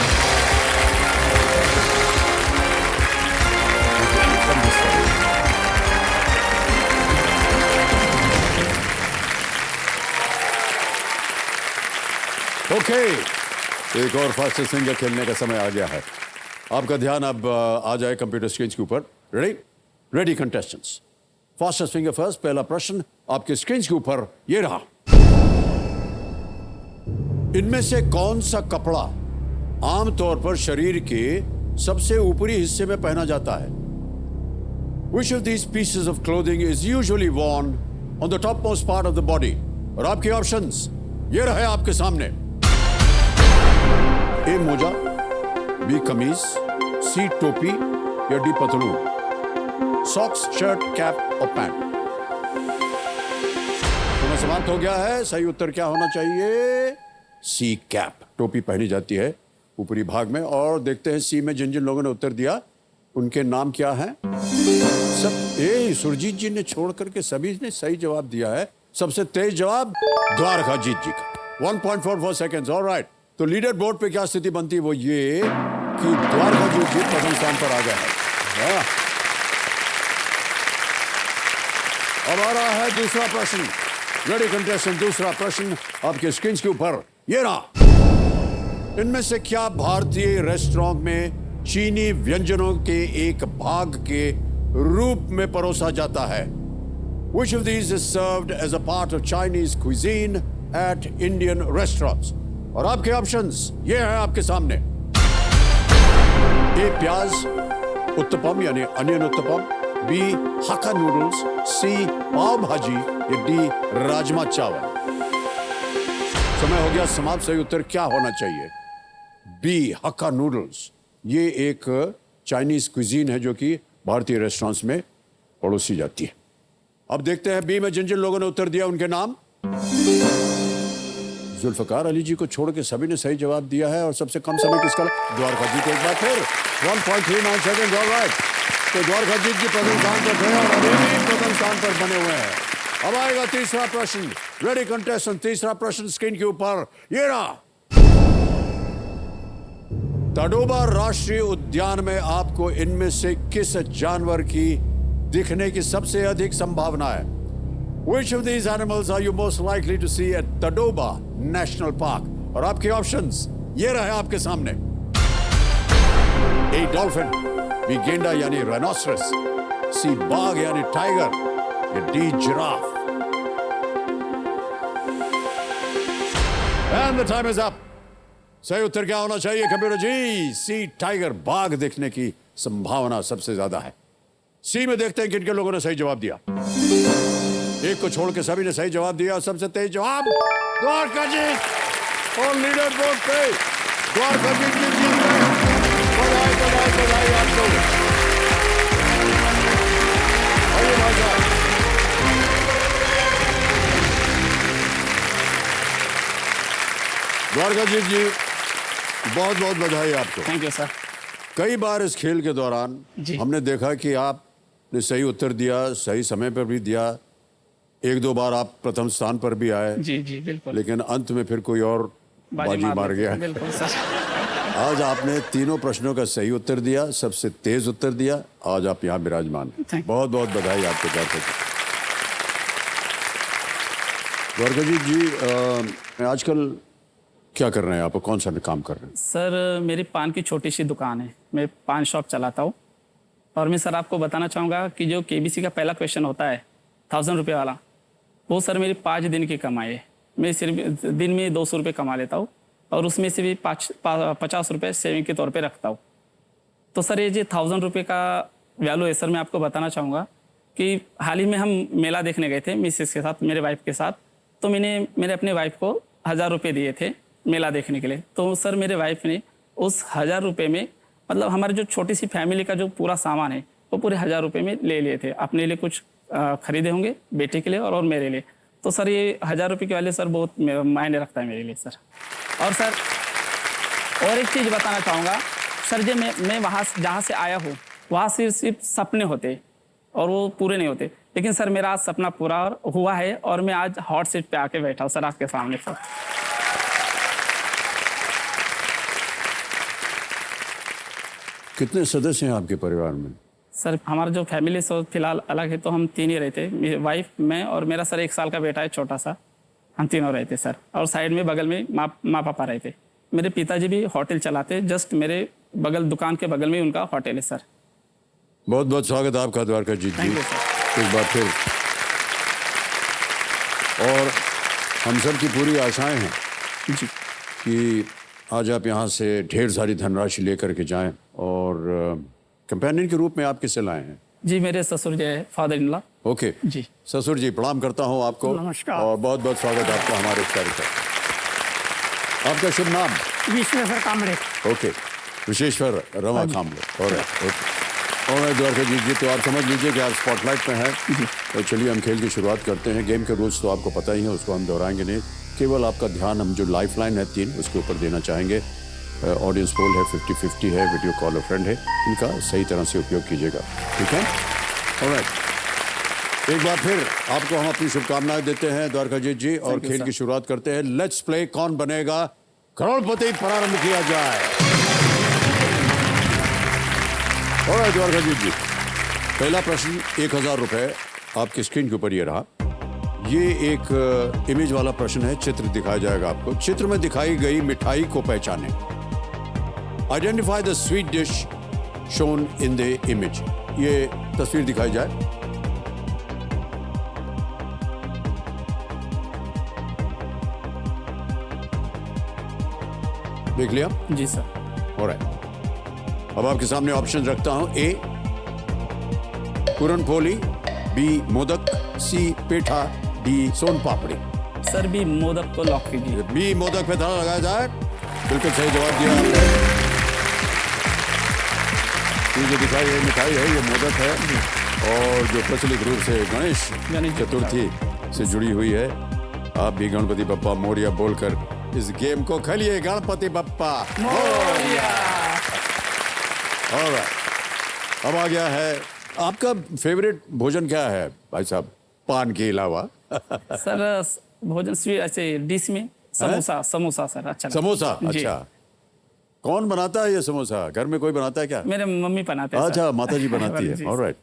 Okay, एक और फास्टेस्ट फिंगर खेलने का समय आ गया है। आपका ध्यान अब आ जाए कंप्यूटर स्क्रीन के ऊपर। Ready? Ready contestants, fastest finger first. पहला प्रश्न आपके स्क्रीन के ऊपर ये रहा। इनमें से कौन सा कपड़ा आमतौर पर शरीर के सबसे ऊपरी हिस्से में पहना जाता है? Which of these pieces of clothing is usually worn on the topmost part of the body? और आपके ऑप्शंस ये रहे आपके सामने। ए मोजा, बी कमीज, सी टोपी या डी पतलून। सॉक्स, शर्ट, कैप और पैंट। समय समाप्त हो गया है। सही उत्तर क्या होना चाहिए? C cap. टोपी पहनी जाती है ऊपरी भाग में। और देखते हैं सी में जिन जिन लोगों ने उत्तर दिया उनके नाम क्या हैं। सब सुरजीत जी ने छोड़ करके सभी ने सही जवाब दिया है। सबसे तेज जवाब द्वारकाजीत जी का, 1.44 सेकेंड्स। ऑलराइट, तो लीडर बोर्ड पे क्या स्थिति बनती है? वो ये कि द्वारकाजीत जी प्रथम स्थान पर आ गया है। अब आ रहा है दूसरा प्रश्न। रेडी कंटेस्टेंट, दूसरा प्रश्न आपके स्क्रीन के ऊपर ये रहा। इनमें से क्या भारतीय रेस्टोरेंट में चीनी व्यंजनों के एक भाग के रूप में परोसा जाता है? Which of these is served as a part of Chinese cuisine at Indian restaurants? और आपके ऑप्शंस ये हैं आपके सामने। ए प्याज उत्तपम यानी अनियन उत्तपम, बी हक्का नूडल्स, सी पाव भाजी या डी राजमा चावल। समय हो गया समाप्त। सही उत्तर क्या होना चाहिए? बी हक्का नूडल्स। ये एक चाइनीज क्विजीन है जो कि भारतीय रेस्टोरेंट्स में परोसी जाती है। अब देखते हैं बी में जिन जिन लोगों ने उत्तर दिया उनके नाम। जुल्फकार अली जी को छोड़ के सभी ने सही जवाब दिया है। और सबसे कम समय किसका? द्वारकाजीत को एक बार फिर 1.39 सेकेंड। ऑलराइट, तो द्वारकाजीत जी प्रथम स्थान पर थे और अभी भी प्रथम स्थान पर बने हुए हैं। अब आएगा तीसरा प्रश्न। रेडी कंटेस्टेंट, तीसरा प्रश्न स्क्रीन के ऊपर ये रहा। तडोबा राष्ट्रीय उद्यान में आपको इनमें से किस जानवर की दिखने की सबसे अधिक संभावना है? Which of these animals are you most likely to see at Tadoba National Park? और आपके ऑप्शंस ये रहे आपके सामने। ए डॉल्फिन, बी गेंडा यानी राइनोसरस, सी बाघ यानी टाइगर या D giraffe. And the time is up. सही उत्तर क्या होना चाहिए कंप्यूटर जी? सी टाइगर, बाघ दिखने की संभावना सबसे ज्यादा है। सी में देखते हैं किन किन लोगों ने सही जवाब दिया। एक को छोड़ के सभी ने सही जवाब दिया। सबसे तेज जवाब द्वारकाजीत। और लीडर बोर्ड पे द्वारकाजीत जी जीत गए। बधाई बधाई बधाई आपको। आइए भाई साहब। द्वारकाजीत जी बहुत बहुत बधाई आपको। Thank you sir. कई बार इस खेल के दौरान हमने देखा कि आपने सही उत्तर दिया, सही समय पर भी दिया। एक दो बार आप प्रथम स्थान पर भी आए। जी जी बिल्कुल। लेकिन अंत में फिर कोई और बाजी मार गया। बिल्कुल सर। आज आपने तीनों प्रश्नों का सही उत्तर दिया, सबसे तेज उत्तर दिया। आज आप यहाँ विराजमान हैं। बहुत बहुत बधाई आपको। द्वारकाजीत जी, आजकल क्या कर रहे हैं आप? कौन सा काम कर रहे हैं? सर मेरी पान की छोटी सी दुकान है, मैं पान शॉप चलाता हूँ। और मैं सर आपको बताना चाहूँगा कि जो केबीसी का पहला क्वेश्चन होता है 1000 रुपये वाला, वो सर मेरी 5 दिन की कमाई है। मैं सिर्फ दिन में 200 रुपये कमा लेता हूँ और उसमें से भी 50 रुपये सेविंग के तौर पे रखता हूँ। तो सर ये जो 1000 रुपये का वैल्यू है सर, मैं आपको बताना चाहूँगा कि हाल ही में हम मेला देखने गए थे मिसेस के साथ, मेरे वाइफ के साथ। तो मैंने मेरे अपने वाइफ को 1000 रुपये दिए थे मेला देखने के लिए। तो सर मेरे वाइफ ने उस 1000 रुपये में मतलब हमारे जो छोटी सी फैमिली का जो पूरा सामान है वो पूरे 1000 रुपये में ले लिए थे। अपने लिए कुछ खरीदे होंगे, बेटे के लिए और मेरे लिए। तो सर ये 1000 रुपये के वाले सर बहुत मायने रखता है मेरे लिए सर। और सर और एक चीज़ बताना चाहूँगा सर, जो मैं वहाँ जहाँ से आया हूँ वहाँ सिर्फ सपने होते और वो पूरे नहीं होते, लेकिन सर मेरा आज सपना पूरा हुआ है और मैं आज हॉट सीट पे आके बैठा हूँ सर आपके सामने सर। कितने सदस्य हैं आपके परिवार में? सर हमारा जो फैमिली सो फिलहाल अलग है, तो हम 3 ही रहते, मेरी वाइफ, मैं और मेरा सर 1 साल का बेटा है छोटा सा, हम तीनों रहते सर। और साइड में बगल में माँ पापा रहते। मेरे पिताजी भी होटल चलाते, जस्ट मेरे बगल दुकान के बगल में उनका होटल है सर। बहुत बहुत स्वागत आपका द्वारकाजीत जी, थैंक यू सर। एक बार फिर। और हम सब की पूरी आशाएं हैं जी कि आज आप यहाँ से ढेर सारी धनराशि लेकर के जाएं। और कंपेनियन के रूप में आप किसे लाए हैं? जी मेरे ससुर जी है, फादर इन लॉ। ओके जी ससुर जी, प्रणाम करता हूँ आपको। नमस्कार। और बहुत बहुत स्वागत आपका हमारे इस कार्यक्रम। आपका शुभ नाम? विश्वेश्वर कामड़े। ओके, विशेश्वर रमा कामले। और द्वारकाजीत जी, तो आप समझ लीजिए कि आप स्पॉटलाइट में हैं। तो चलिए हम खेल की शुरुआत करते हैं। गेम के रूल्स तो आपको पता ही है, उसको हम दोहराएंगे नहीं। केवल आपका ध्यान हम जो लाइफ लाइन है 3 उसके ऊपर देना चाहेंगे। ऑडियंस पोल है, 50-50 है, वीडियो कॉल फ्रेंड है, इनका सही तरह से उपयोग कीजिएगा, ठीक है? ऑलराइट, एक बार फिर आपको हम अपनी शुभकामनाएं देते हैं द्वारकाजीत जी, और खेल की शुरुआत करते हैं। लेट्स प्ले कौन बनेगा करोड़पति प्रारंभ किया जाए। ऑलराइट द्वारकाजीत जी, पहला प्रश्न 1000 रुपए आपकी स्क्रीन के ऊपर ये रहा। ये एक इमेज वाला प्रश्न है, चित्र दिखाया जाएगा आपको। चित्र में दिखाई गई मिठाई को पहचानें। Identify the sweet dish shown in the image. ये तस्वीर दिखाई जाए। देख लिया? जी सर। ऑलराइट, अब आपके सामने ऑप्शन रखता हूं। ए पूरन पोली, बी मोदक, सी पेठा, डी सोन पापड़ी। सर भी मोदक को लॉक कीजिए। बी मोदक पे ताला लगाया जाए। बिल्कुल सही जवाब दिया आपने। ये जो दिखाई है मिठाई है, ये मोदक है, और जो प्रचलित रूप से गणेश चतुर्थी से जुड़ी हुई है। आप भी गणपति बप्पा मोरिया बोलकर इस गेम को खेलिए। गणपति बप्पा मोरिया। ऑलराइट, अब आ गया है आपका फेवरेट भोजन क्या है भाई साहब, पान के अलावा? सर भोजन स्वीट ऐसे डिश में समोसा सर अच्छा लगता है। समोसा? अच्छा, कौन बनाता है ये समोसा? घर में कोई बनाता है क्या? मेरे मम्मी बनाते हैं। अच्छा, माता जी बनाती है। ऑलराइट,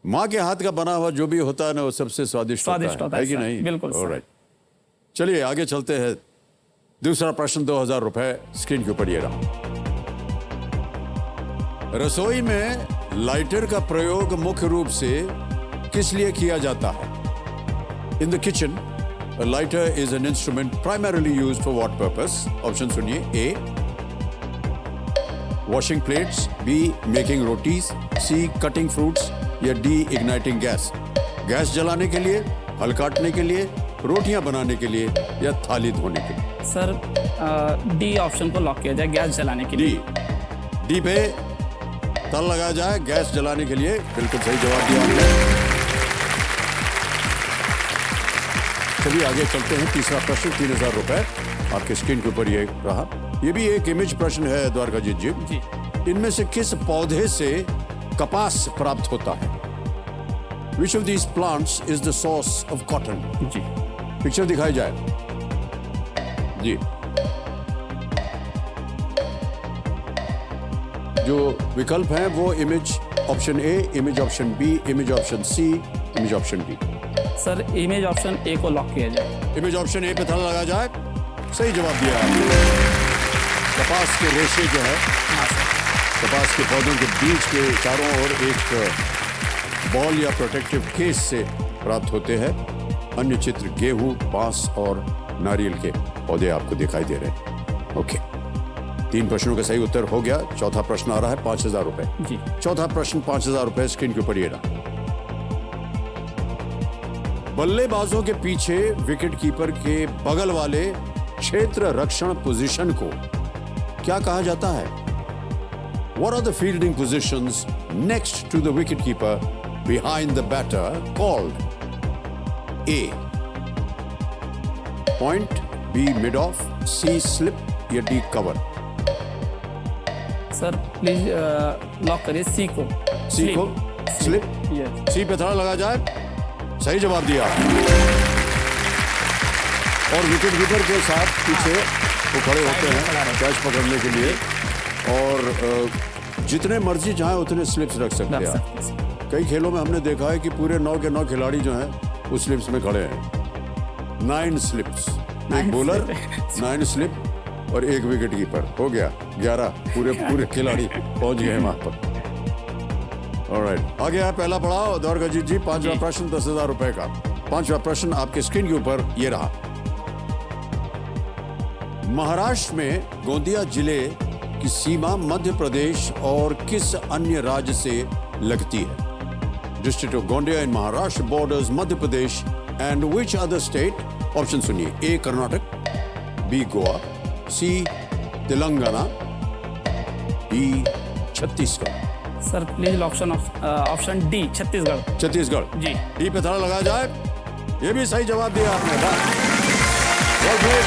माँ के हाथ का बना हुआ जो भी होता है ना, वो सबसे स्वादिष्ट होता है कि नहीं? बिल्कुल। ऑलराइट, चलिए आगे चलते हैं। दूसरा प्रश्न 2000 रुपए स्क्रीन के ऊपर ये रहा। रसोई में लाइटर का प्रयोग मुख्य रूप से किस लिए किया जाता है? In the kitchen a lighter is an instrument primarily used for what purpose? Option सुनिए। A washing plates, B making rotis, C cutting fruits, या डी igniting gas? गैस जलाने के लिए, हल काटने के लिए, रोटियां बनाने के लिए, या थाली धोने के लिए? सर डी ऑप्शन को लॉक किया जाए, गैस जलाने के लिए। डी पे ताला लगाया जाए, गैस जलाने के लिए। बिल्कुल सही जवाब दिया आपने। चलिए आगे चलते हैं। तीसरा प्रश्न 3000 रुपए आपके स्क्रीन के ऊपर ये रहा। ये भी एक इमेज प्रश्न है द्वारकाजीत जी। इनमें से किस पौधे से कपास प्राप्त होता है? Which of these plants is the source of cotton? जी पिक्चर दिखाई जाए जी। जो विकल्प हैं वो image option A, image option B, image option C, image option D. Sir image option A को लॉक किया जाए। इमेज ऑप्शन ए पे ताला लगाया जाए। सही जवाब दिया आपने। कपास के रेशे जो है, कपास के पौधों के बीज के चारों ओर एक बॉल या प्रोटेक्टिव केस से प्राप्त होते हैं। अन्य चित्र गेहूं, बांस और नारियल के पौधे आपको दिखाई दे रहे हैं। ओके, 3 प्रश्नों का सही उत्तर हो गया। चौथा प्रश्न आ रहा है 5000 रुपए। जी चौथा प्रश्न 5000 रुपए स्क्रीन के ऊपर ये रहा। बल्लेबाजों के पीछे विकेटकीपर के बगल वाले क्षेत्र रक्षण पोजीशन को क्या कहा जाता है? What are the fielding positions next to the wicketkeeper behind the batter called? A. Point, B. Mid-off, C. Slip या D. Cover? Sir please lock करिए सी को। C को स्लिप। यस। C पे थोड़ा लगा जाए। सही जवाब दिया। और विकेट कीपर के साथ पीछे वो खड़े होते हैं कैच पकड़ने के लिए, और जितने मर्जी चाहे उतने स्लिप्स रख सकते हैं आप। कई खेलों में हमने देखा है कि पूरे 9 के 9 खिलाड़ी जो हैं उस स्लिप्स में खड़े हैं। 9 स्लिप्स, एक बॉलर, 9 स्लिप और एक विकेट कीपर, हो गया 11। पूरे खिलाड़ी पहुंच गए हैं वहां पर। ऑलराइट, आगे है पहला पड़ाव द्वारकाजीत जी। 5वां प्रश्न 10,000 रुपए का। 5वां प्रश्न आपके स्क्रीन के ऊपर ये रहा। महाराष्ट्र में गोंदिया जिले की सीमा मध्य प्रदेश और किस अन्य राज्य से लगती है? District of Gondia in Maharashtra borders Madhya Pradesh and which other state? Option सुनिए। A Karnataka, B Goa, C Telangana, D Chhattisgarh. Sir please option D Chhattisgarh. Chhattisgarh ji. D पे थोड़ा लगा जाए। ये भी सही जवाब दिया आपने। Well played।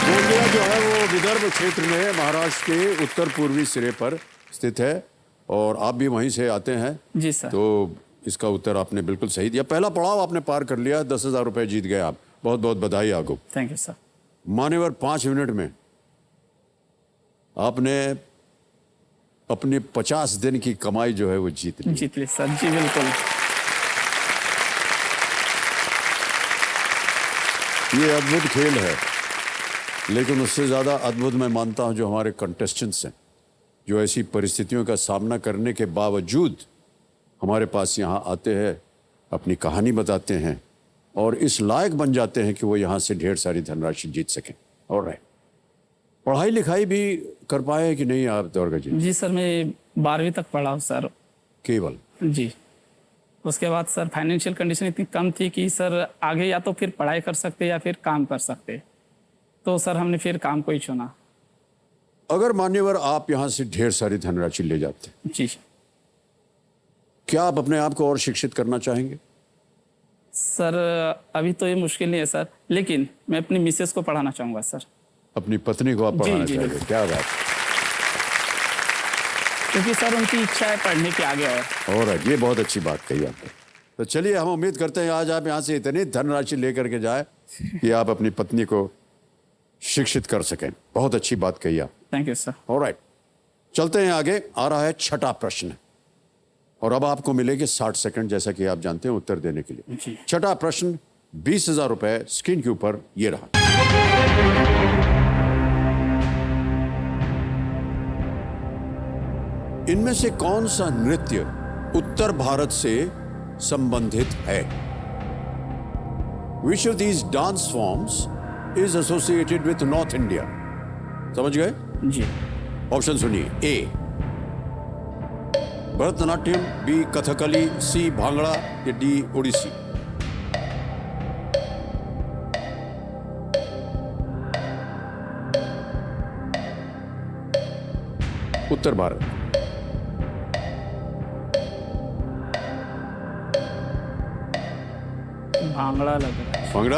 गोंदिया जो है वो विदर्भ क्षेत्र में महाराष्ट्र के उत्तर पूर्वी सिरे पर स्थित है, और आप भी वहीं से आते हैं। जी सर। तो इसका उत्तर आपने बिल्कुल सही दिया। पहला पड़ाव आपने पार कर लिया। 10,000 रुपए जीत गए आप। बहुत बहुत बधाई आपको। Thank you sir. मान्यवर 5 मिनट में आपने अपनी 50 दिन की कमाई जो है वो जीत ली। जीत ली सर। जी बिल्कुल। ये अद्भुत खेल है, लेकिन उससे ज़्यादा अद्भुत मैं मानता हूं जो हमारे कंटेस्टेंट्स हैं, जो ऐसी परिस्थितियों का सामना करने के बावजूद हमारे पास यहाँ आते हैं, अपनी कहानी बताते हैं और इस लायक बन जाते हैं कि वो यहाँ से ढेर सारी धनराशि जीत सकें। ऑलराइट, पढ़ाई लिखाई भी कर पाए कि नहीं आप द्वारका जी? जी सर, मैं 12वीं तक पढ़ा हूँ सर। केवल? जी। उसके बाद सर फाइनेंशियल कंडीशन इतनी कम थी कि सर आगे या तो फिर पढ़ाई कर सकते या फिर काम कर सकते, तो सर हमने फिर काम को ही चुना। अगर मान्यवर आप यहाँ से ढेर सारी धनराशि ले जाते, जी, क्या आप अपने आप को और शिक्षित करना चाहेंगे? सर अभी तो ये मुश्किल नहीं है सर, लेकिन मैं अपनी मिसेस को पढ़ाना चाहूँगा सर। अपनी पत्नी को आप पढ़ाना जी, चाहेंगे? क्या बात, क्योंकि सर उनकी इच्छा है पढ़ने की आगे। और ये बहुत अच्छी बात कही आपने। तो चलिए, हम उम्मीद करते हैं आज आप यहाँ से इतनी धनराशि लेकर के जाए कि आप अपनी पत्नी को शिक्षित कर सकें। बहुत अच्छी बात कही आप। Thank you sir. ऑलराइट, चलते हैं आगे। आ रहा है छठा प्रश्न, और अब आपको मिलेंगे 60 सेकंड, जैसा कि आप जानते हैं, उत्तर देने के लिए। जी। छठा प्रश्न 20,000 रुपए स्क्रीन के ऊपर ये रहा। इनमें से कौन सा नृत्य उत्तर भारत से संबंधित है? Which of these dance forms is associated with North India? समझ गए? जी। ऑप्शन सुनिए। ए भरतनाट्यम, बी कथकली, सी भांगड़ा या डी ओडिसी? उत्तर भारत। भांगड़ा लग रहा है। भांगड़ा?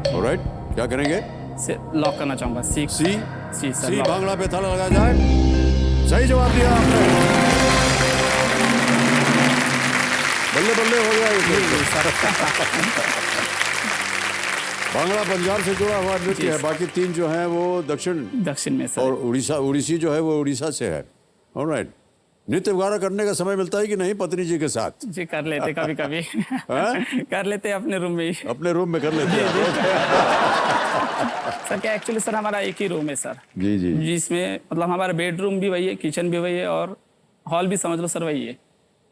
ऑलराइट, क्या करेंगे? से लॉक करना चाहूँगा। सी सी? सी सर। सी lock। भांगड़ा पे ताला लगा जाए। सही जवाब दिया आपने। बल्ले बल्ले हो गया ये। भांगड़ा पंजाब से जुड़ा हुआ नृत्य है, बाकी 3 जो हैं वो दक्षिण में सर। और उड़ीसी जो है वो उड़ीसा से है। ऑलराइट, नृत्य वगैरह करने का समय मिलता है कि नहीं पत्नी जी के साथ? जी कर लेते कभी कभी। कर लेते अपने रूम में ही। अपने रूम में कर लेते हैं। सर क्या एक्चुअली सर हमारा एक ही रूम है सर। जी जी। जिसमें मतलब हमारा बेडरूम भी वही है, किचन भी वही है और हॉल भी समझ लो सर वही है।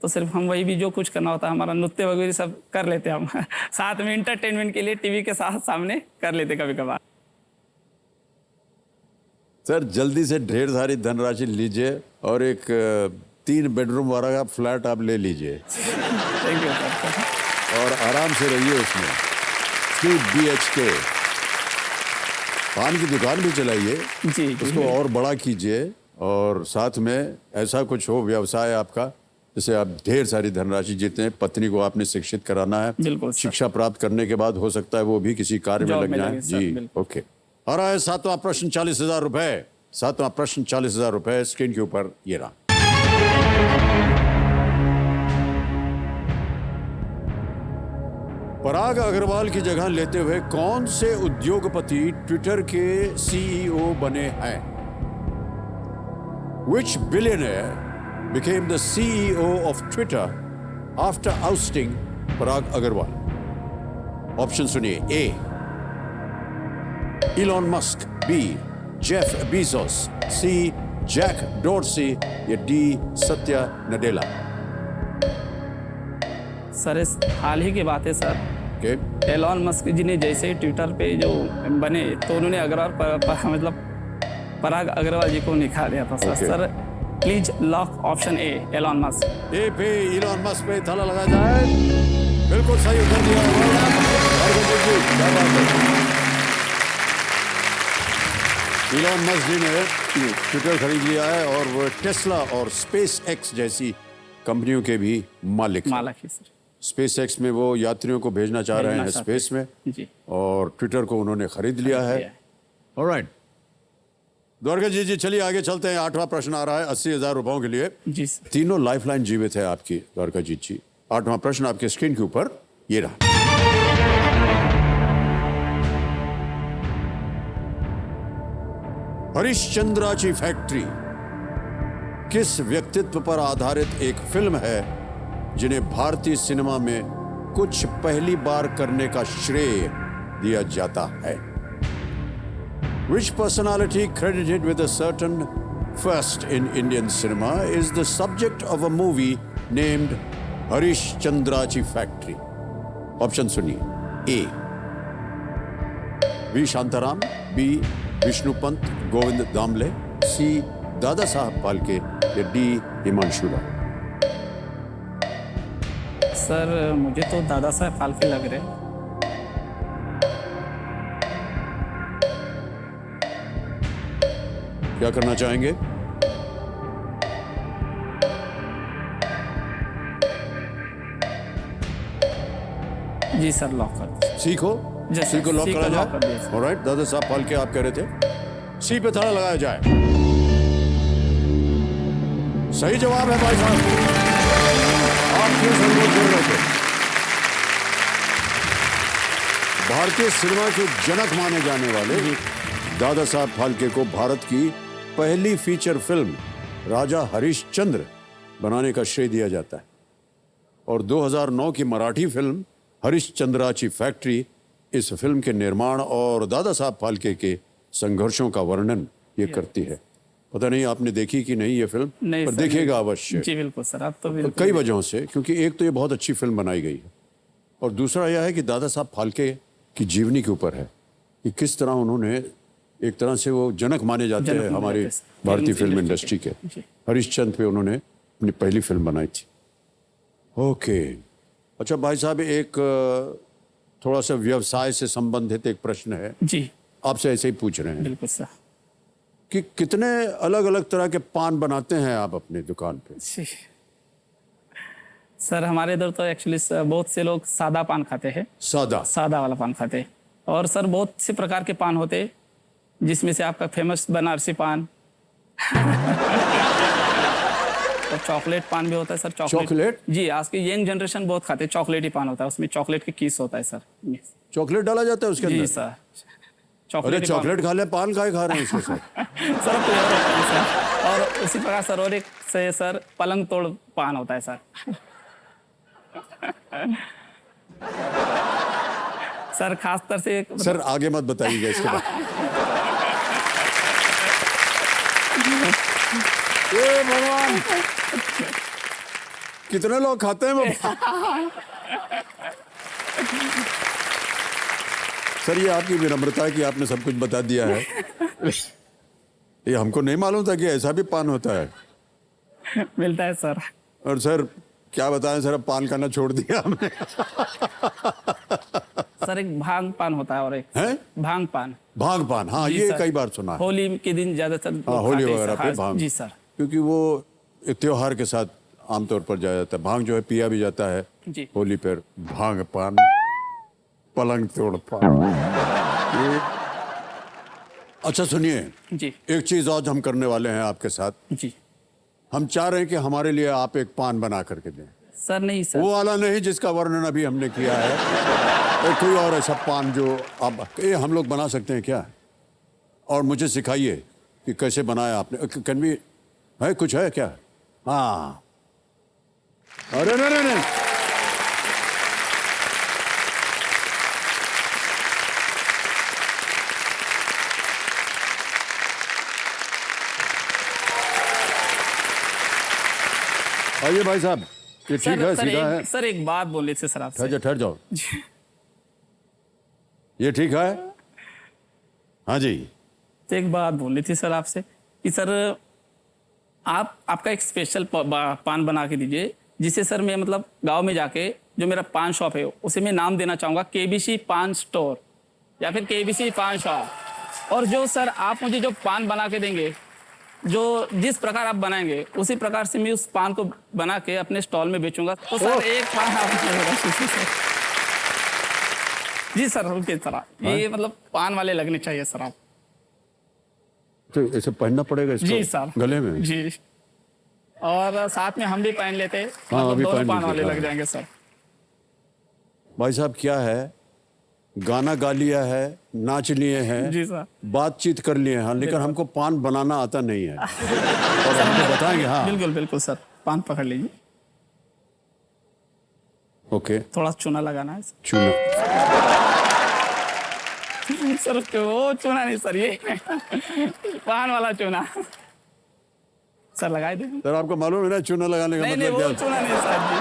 तो सिर्फ हम वही भी जो कुछ करना होता है, हमारा नृत्य वगैरह सब कर लेते हैं हम। साथ में इंटरटेनमेंट के लिए टीवी के साथ सामने कर लेते कभी कभार। सर जल्दी से ढेर सारी धनराशि लीजिए और एक 3 बेडरूम वाला फ्लैट आप ले लीजिए थैंक यू सर। और आराम से रहिए उसमें। 3 BHK। पान की दुकान भी चलाइए, जी उसको और बड़ा कीजिए और साथ में ऐसा कुछ हो व्यवसाय आपका जैसे आप ढेर सारी धनराशि जीते हैं। पत्नी को आपने शिक्षित कराना है, बिल्कुल सर। शिक्षा प्राप्त करने के बाद हो सकता है वो भी किसी कार्य में जॉब लग में जाए। लगे सर, जी बिल्कुल। ओके। आ रहा है 7वां प्रश्न 40,000 रुपए। 7वां प्रश्न 40,000 रुपए स्क्रीन के ऊपर ये रहा। पराग अग्रवाल की जगह लेते हुए कौन से उद्योगपति ट्विटर के CEO बने हैं? Which billionaire became the CEO of Twitter after ousting Parag Agarwal? Option सुनिए। A. Elon Musk, B. Jeff Bezos, C. Jack Dorsey या D. Satya Nadella? सर इस हाल ही की बात है सर, Okay. एलॉन मस्क जी ने जैसे ट्विटर पे जो बने तो उन्होंने मतलब पराग अग्रवाल जी को निकाल दिया था sir. Okay. Sir please lock option A Elon Musk. A पे इलॉन मस्क पे ताला लगा जाए। बिल्कुल सही उत्तर दिया है। क्या बात है। इलॉन मस्क जी ने ट्विटर खरीद लिया है और वो टेस्ला और स्पेस एक्स जैसी कंपनियों के भी मालिक हैं। मालक ही सर। स्पेस एक्स में वो यात्रियों को भेजना चाह रहे हैं भेजना चाहते हैं। स्पेस में, जी और ट्विटर को उन्होंने खरीद लिया है। ऑलराइट द्वारका जी चलिए आगे चलते हैं। 8वां प्रश्न आ रहा है 80,000 रुपयों के लिए। जी सर। तीनों लाइफलाइन जीवित है आपकी द्वारका जी। 8वां प्रश्न आपके स्क्रीन के ऊपर ये रहा। हरिश्चंद्राची फैक्ट्री किस व्यक्तित्व पर आधारित एक फिल्म है जिन्हें भारतीय सिनेमा में कुछ पहली बार करने का श्रेय दिया जाता है? Which personality credited with a certain first in Indian cinema is the subject of a movie named Harish Chandrachi Factory? Option सुनिए। A. V. Shantaram, B. Vishnupant Govind Damle, C. Dada Saheb Phalke या D. हिमांशु राव? सर मुझे तो दादा साहब फाल्के लग रहे हैं। क्या करना चाहेंगे? जी सर लॉक कर दीजिए। सीखो जी, सी को लॉक C को करा lock कर दिया, जाए। सर। ऑलराइट दादा साहब फाल्के आप कह रहे थे सी पे ताला लगाया जाए। सही जवाब है भाई साहब। आप क्यों संकोच कर रहे थे? भारतीय सिनेमा के जनक माने जाने वाले दादा साहब फाल्के को भारत की पहली फीचर फिल्म राजा हरिश्चंद्र बनाने का श्रेय दिया जाता है और 2009 की मराठी फिल्म हरिश्चंद्राची फैक्ट्री इस फिल्म के निर्माण और दादा साहब फाल्के के संघर्षों का वर्णन ये करती है। पता नहीं आपने देखी कि नहीं ये फिल्म, नहीं पर सर, देखिएगा अवश्य। जी बिल्कुल सर। आप तो बिल्कुल कई वजहों से, क्योंकि एक तो ये बहुत अच्छी फिल्म बनाई गई है और दूसरा यह है कि दादा साहब फाल्के की जीवनी के ऊपर है कि किस तरह उन्होंने एक तरह से वो जनक माने जाते जनक हैं माने हमारी जाते हैं भारतीय फिल्म फिल्म इंडस्ट्री इंडस्ट्री के। जी। हरिश्चंद्र पे उन्होंने अपनी पहली फिल्म बनाई थी। ओके अच्छा भाई साहब, एक थोड़ा सा व्यवसाय से संबंधित एक प्रश्न है, जी आपसे ऐसे ही पूछ रहे हैं बिल्कुल सर। कि कितने अलग अलग तरह के पान बनाते हैं आप अपनी दुकान पे? जी सर हमारे इधर तो एक्चुअली बहुत से लोग सादा पान खाते हैं, सादा वाला पान खाते हैं। और सर बहुत से प्रकार के पान होते हैं जिसमें से आपका फेमस बनारसी पान और चॉकलेट पान भी होता है सर। चॉकलेट? जी आज की यंग जनरेशन बहुत खाते हैं। चॉकलेट ही पान होता है, उसमें चॉकलेट की किस होता है सर। चॉकलेट डाला जाता है उसके जी अंदर? सर अरे ही चॉकलेट खा ले, पान काहे खा रहे हैं इसके साथ? सर फ्लेवर होता है सर। और उसी प्रकार सर और एक से सर पलंग तोड़ पान होता है सर। सर खासतर से एक सर आगे मत बताइएगा इसके बाद। ए भगवान, कितने लोग खाते हैं वो? सर ये आपकी विनम्रता है कि आपने सब कुछ बता दिया है। ये हमको नहीं मालूम था कि ऐसा भी पान होता है। मिलता है सर। और सर क्या बताएं सर, अब पान खाना छोड़ दिया हमने। सर एक भांग पान होता है और एक हैं? भांग पान। भांग पान, हाँ जी ये सर। कई बार सुना है। होली के दिन ज्यादातर लोग हाँ, होली खाते हैं वगैरह सर। पे हाँ, भांग। जी सर। क्योंकि वो एक त्योहार के साथ आमतौर पर जाया जाता है। भांग जो है पिया भी जाता है जी। होली पर। भांग पान, पलंग तोड़ पान। ये अच्छा सुनिए, जी एक चीज आज हम करने वाले हैं आपके साथ। जी हम चाह रहे हैं कि हमारे लिए आप एक पान बना करके दें। सर। नहीं सर, वो वाला नहीं जिसका वर्णन अभी हमने किया है, और कोई और ऐसा पान जो आप ये हम लोग बना सकते हैं क्या? और मुझे सिखाइए कि कैसे बनाया आपने। कैन भी है, कुछ है क्या? हाँ, अरे नहीं नहीं नहीं, आइए भाई साहब, ये ठीक है, सीधा है। सर एक बात बोल रहे थे सर आपसे। ठहर जाओ। ये ठीक है? हाँ जी। तो एक बात बोल रही थी सर आपसे कि सर आपका एक स्पेशल पान बना के दीजिए, जिसे सर मैं मतलब गांव में जाके जो मेरा पान शॉप है उसे मैं नाम देना चाहूँगा केबीसी पान स्टोर या फिर केबीसी पान शॉप। और जो सर आप मुझे जो पान बना के देंगे, जो जिस प्रकार आप बनाएंगे उसी प्रकार से मैं उस पान को बना के अपने स्टॉल में बेचूंगा। तो सर एक पान आप जी सर, रुकिए सर, ये मतलब पान वाले लगने चाहिए सर आप। तो इसे पहनना पड़ेगा इसको जी सर, गले में? जी। और साथ में हम भी पहन लेते हैं, हाँ, मतलब अभी दोनों पहन पान वाले लीजिए, लग हाँ। जाएंगे सर। भाई साहब क्या है, गाना गा लिया है, नाच लिए हैं, जी सर। बातचीत कर लिए हैं, लेकिन हमको पान बनाना आता नहीं है। और हमको बताएंगे? हाँ बिल्कुल बिल्कुल सर, पान पकड़ लीजिए। ओके। थोड़ा चूना लगाना है चूना? सर। वो चूना नहीं सर, ये पान वाला चूना सर लगा दे। सर आपको मालूम है ना चूना लगाने का नहीं नहीं, मतलब वो क्या? चूना नहीं सर जी।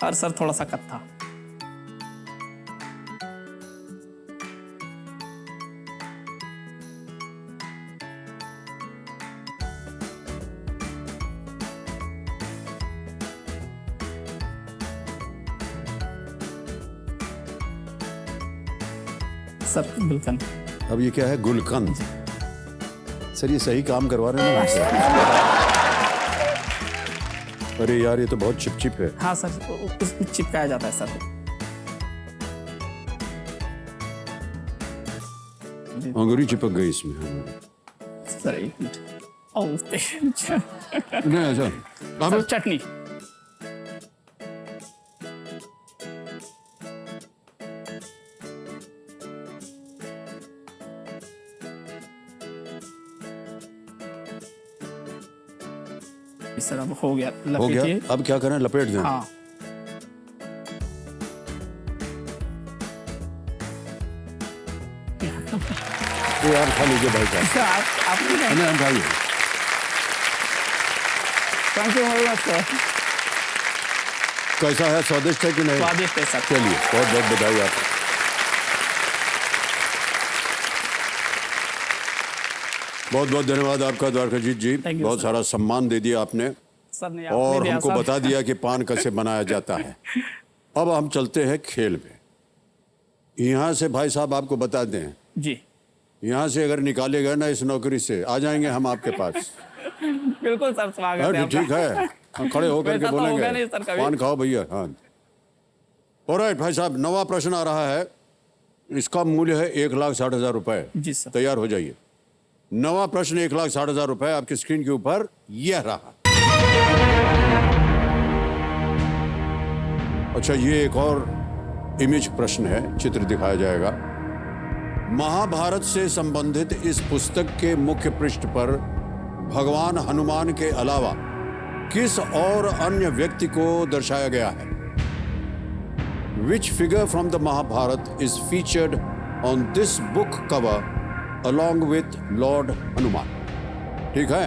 और सर थोड़ा सा कत्था। सर गुलकंद। अब ये क्या है? गुलकंद? सर ये सही काम करवा रहे हैं ना हमसे? अरे यार ये तो बहुत चिपचिप है। हाँ सर, उसमें चिपकाया जाता है सर। अंगूरी चिपक गई इसमें। सर एक मिनट। नहीं ऐसा सर चटनी। सर अब हो गया, हो गया? लपेटिए। अब क्या करें? लपेट दें? हाँ ये आप खा लीजिए भाई साहब। सर, आप नहीं हम खाइए। Thank you very much sir. कैसा है? स्वादिष्ट है कि नहीं? स्वादिष्ट है सर। चलिए बहुत बहुत बधाई आपको। बहुत बहुत धन्यवाद आपका द्वारकाजीत जी। Thank you, बहुत sir. सारा सम्मान दे दिया आपने सर ने आपने और दिया, हमको सर। बता दिया कि पान कैसे बनाया जाता है। अब हम चलते हैं खेल में। यहाँ से भाई साहब आपको बता दें, जी यहाँ से अगर निकाले गए ना इस नौकरी से, आ जाएंगे हम आपके पास। बिल्कुल सर, स्वागत है हाँ, आपका। ठीक है, हम खड़े होकर वैसा के तो होगा नहीं बोलेंगे सर कभी। पान खाओ भैया। हाँ ऑलराइट भाई साहब, नवा प्रश्न आ रहा है। इसका मूल्य है 1,60,000 रुपए। जी सर। तैयार हो जाइए। नवा प्रश्न 1,60,000 रुपए आपकी स्क्रीन के ऊपर यह रहा। अच्छा ये एक और इमेज प्रश्न है, चित्र दिखाया जाएगा। महाभारत से संबंधित इस पुस्तक के मुख्य पृष्ठ पर भगवान हनुमान के अलावा किस और अन्य व्यक्ति को दर्शाया गया है? Which figure from the Mahabharata is featured on this book cover along with Lord Hanuman? ठीक है,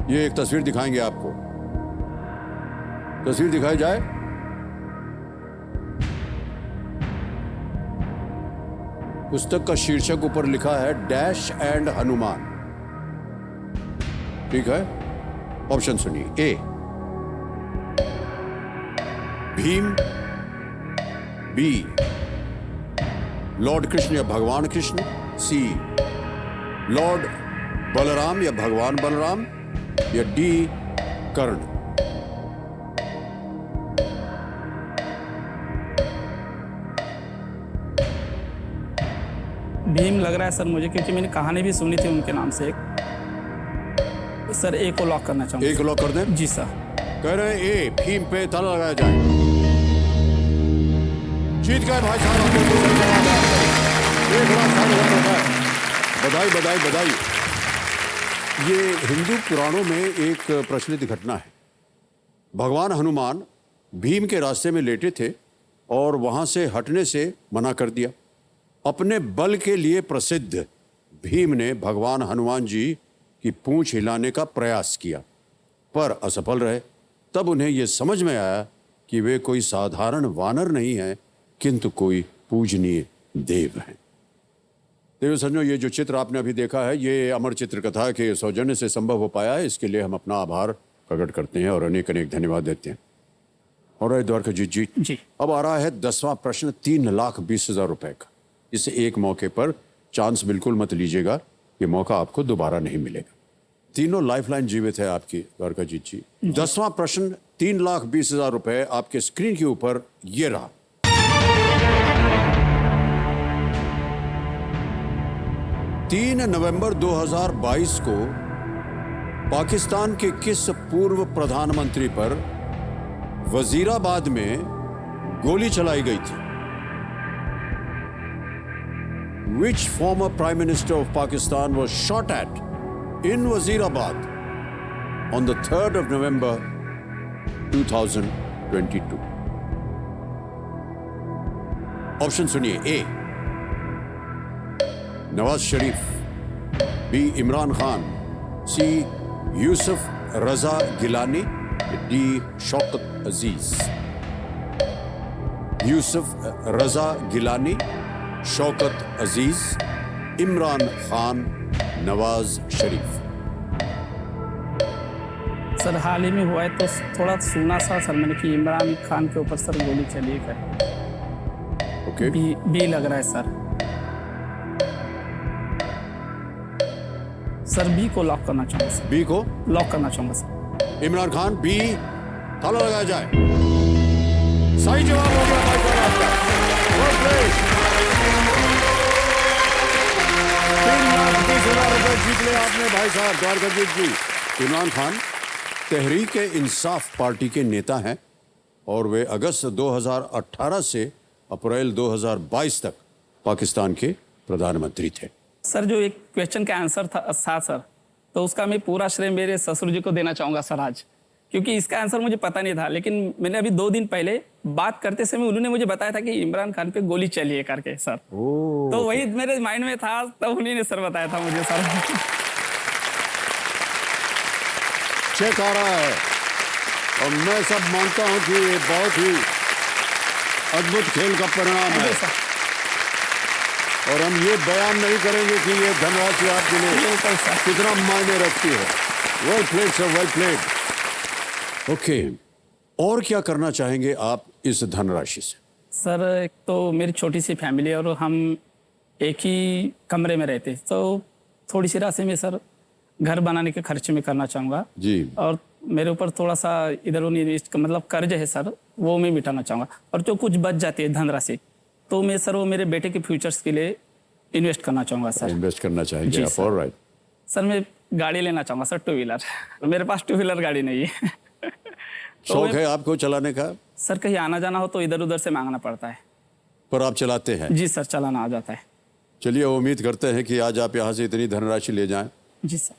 ये एक तस्वीर दिखाएंगे आपको। तस्वीर दिखाई जाए। पुस्तक का शीर्षक ऊपर लिखा है डैश एंड हनुमान। ठीक है, ऑप्शन सुनिए। ए भीम, बी लॉर्ड कृष्ण या भगवान कृष्ण, सी लॉर्ड बलराम या भगवान बलराम, या डी कर्ण। भीम लग रहा है सर मुझे, क्योंकि मैंने कहानी भी सुनी थी उनके नाम से एक। सर ए को लॉक करना चाहूँगा। ए को लॉक कर दें? जी सर। कह रहे हैं ए भीम पे ताला लगाया जाए। जीत गए भाई साहब, आपने तो सही जवाब है। 1,60,000 रुपए। बधाई बधाई बधाई। ये हिंदू पुराणों में एक प्रचलित घटना है। भगवान हनुमान भीम के रास्ते में लेटे थे और वहां से हटने से मना कर दिया। अपने बल के लिए प्रसिद्ध भीम ने भगवान हनुमान जी की पूंछ हिलाने का प्रयास किया, पर असफल रहे। तब उन्हें यह समझ में आया कि वे कोई साधारण वानर नहीं हैं, किंतु कोई पूजनीय देव हैं। देव सज्जनों, ये जो चित्र आपने अभी देखा है, ये अमर चित्र कथा के सौजन्य से संभव हो पाया है। इसके लिए हम अपना आभार प्रकट करते हैं और अनेक अनेक धन्यवाद देते हैं। और द्वारकाजीत जी, अब आ रहा है 10वां प्रश्न, 3,20,000 रुपए का। इस एक मौके पर चांस बिल्कुल मत लीजिएगा, ये मौका आपको दोबारा नहीं मिलेगा। तीनों लाइफलाइन जीवित है आपकी द्वारकाजीत जी। 10वां प्रश्न, 3,20,000 रुपए आपके स्क्रीन के ऊपर ये रहा। तीन नवंबर 2022 को पाकिस्तान के किस पूर्व प्रधानमंत्री पर वजीराबाद में गोली चलाई गई थी? Which former Prime Minister of Pakistan was shot at in Wazirabad on the 3rd of November 2022? Option सुनिए। ए नवाज शरीफ, बी इमरान खान, सी यूसुफ रजा गिलानी, डी शौकत अजीज। यूसुफ रजा गिलानी, शौकत अजीज, इमरान खान, नवाज शरीफ। सर हाल ही में हुआ है तो थोड़ा सुना सा सर मैंने कि इमरान खान के ऊपर सर गोली चली है। ओके, बी लग रहा है सर। सर बी को लॉक करना चाहूँगा सर। बी को लॉक करना चाहूँगा सर। इमरान खान, बी, ताला लगाया जाए। सही जवाब हो गया भाई साहब आपका। Well played। 3,20,000 रुपए जीत लिया आपने भाई साहब द्वारकाजीत जी। इमरान खान तहरीक इंसाफ पार्टी के नेता हैं और वे अगस्त 2018 से अप्रैल 2022 तक पाकिस्तान के प्रधानमंत्री थे। सर जो एक क्वेश्चन का आंसर था सर, तो उसका मैं पूरा श्रेय मेरे ससुर जी को देना चाहूँगा सर आज, क्योंकि इसका आंसर मुझे पता नहीं था। लेकिन मैंने अभी 2 दिन पहले बात करते समय उन्होंने मुझे बताया था कि इमरान खान पे गोली चली है करके सर। तो वही मेरे माइंड में था, तब उन्हीं ने सर बताया था मुझे सर। चेक आ रहा है और मैं सब मानता हूँ कि ये बहुत ही अद्भुत खेल का परिणाम है और हम ये बयान नहीं करेंगे कि ये धनराशि आपके लिए कितना मायने रखती है। Well played sir, well played. Okay, और क्या करना चाहेंगे आप इस धनराशि से? सर एक तो मेरी छोटी सी फैमिली है और हम एक ही कमरे में रहते, तो थोड़ी सी राशि में सर घर बनाने के खर्चे में करना चाहूँगा जी। और मेरे ऊपर थोड़ा सा इधर उधर मतलब कर्ज है सर, वो मैं मिटाना चाहूँगा। और जो कुछ बच जाती है धनराशि, तो मैं सर वो मेरे बेटे के फ्यूचर्स के लिए इन्वेस्ट करना चाहूँगा सर। इन्वेस्ट करना चाहेंगे जी आप? सर। ऑलराइट सर मैं गाड़ी लेना चाहूँगा सर, 2 व्हीलर। मेरे पास 2 व्हीलर गाड़ी नहीं है। तो शौक है आपको चलाने का? सर कहीं आना जाना हो तो इधर उधर से मांगना पड़ता है। पर आप चलाते हैं? जी सर, चलाना आ जाता है। चलिए, उम्मीद करते हैं कि आज आप यहाँ से इतनी धनराशि ले जाएं जी सर।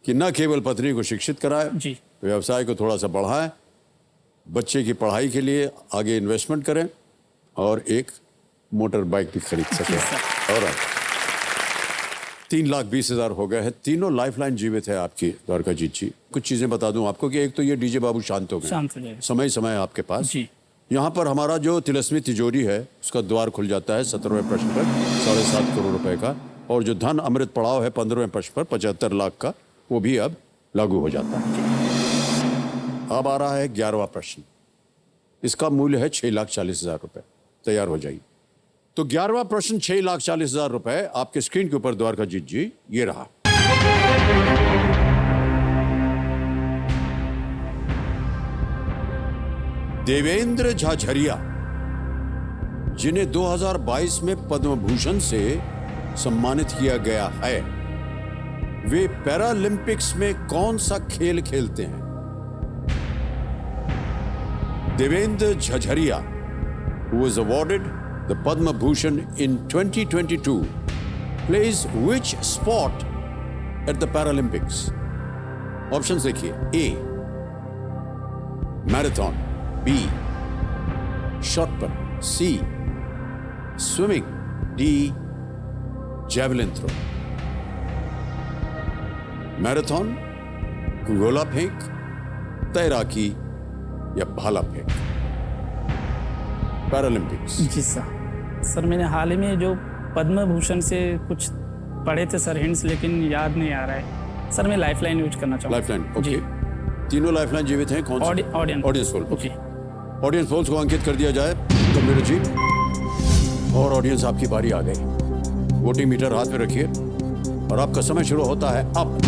कि न केवल पत्नी को शिक्षित कराए, जी। व्यवसाय को थोड़ा सा बढ़ाएं, बच्चे की पढ़ाई के लिए आगे इन्वेस्टमेंट करें और एक मोटर बाइक भी खरीद सकें। और 3,20,000 हो गए हैं। तीनों लाइफलाइन जीवित है आपकी द्वारकाजीत जी। कुछ चीजें बता दूं आपको कि एक तो ये डीजे बाबू शांत हो गए, शांत हो जाएगा। समय समय आपके पास। जी। यहाँ पर हमारा जो तिलस्मी तिजोरी है उसका द्वार खुल जाता है 17वें प्रश्न पर 7.5 करोड़ रुपए का, और जो धन अमृत पड़ाव है 15वें प्रश्न पर 75 लाख का, वो भी अब लागू हो जाता है। अब आ रहा है 11वां प्रश्न। इसका मूल्य है 6,40,000 रुपए। तैयार हो जाइए। तो 11वां प्रश्न 6,40,000 रुपए आपके स्क्रीन के ऊपर द्वारका जीत जी ये रहा। देवेंद्र झाझरिया, जिन्हें 2022 में पद्म भूषण से सम्मानित किया गया है, वे पैरालंपिक्स में कौन सा खेल खेलते हैं? Devendra Jhajharia, who was awarded the Padma Bhushan in 2022, plays which sport at the Paralympics? Options देखिए। A, marathon, B, shot put, C, swimming, D, javelin throw. Marathon, गोला फेंक, तैराकी या भाला फेंक? पैरालंपिक्स। जी सर मैंने हाल ही में जो पद्म भूषण से कुछ पढ़े थे सर हिंट्स, लेकिन याद नहीं आ रहा है सर। मैं लाइफलाइन यूज करना चाहूँगा। Lifeline, okay. तीनों लाइफलाइन जीवित हैं? कौन सी? Audience poll. Okay. Audience polls को अंकित कर दिया जाए कंप्यूटर जी। और ऑडियंस, आपकी बारी आ गई। वोटिंग मीटर हाथ में रखिए और आपका समय शुरू होता है अब।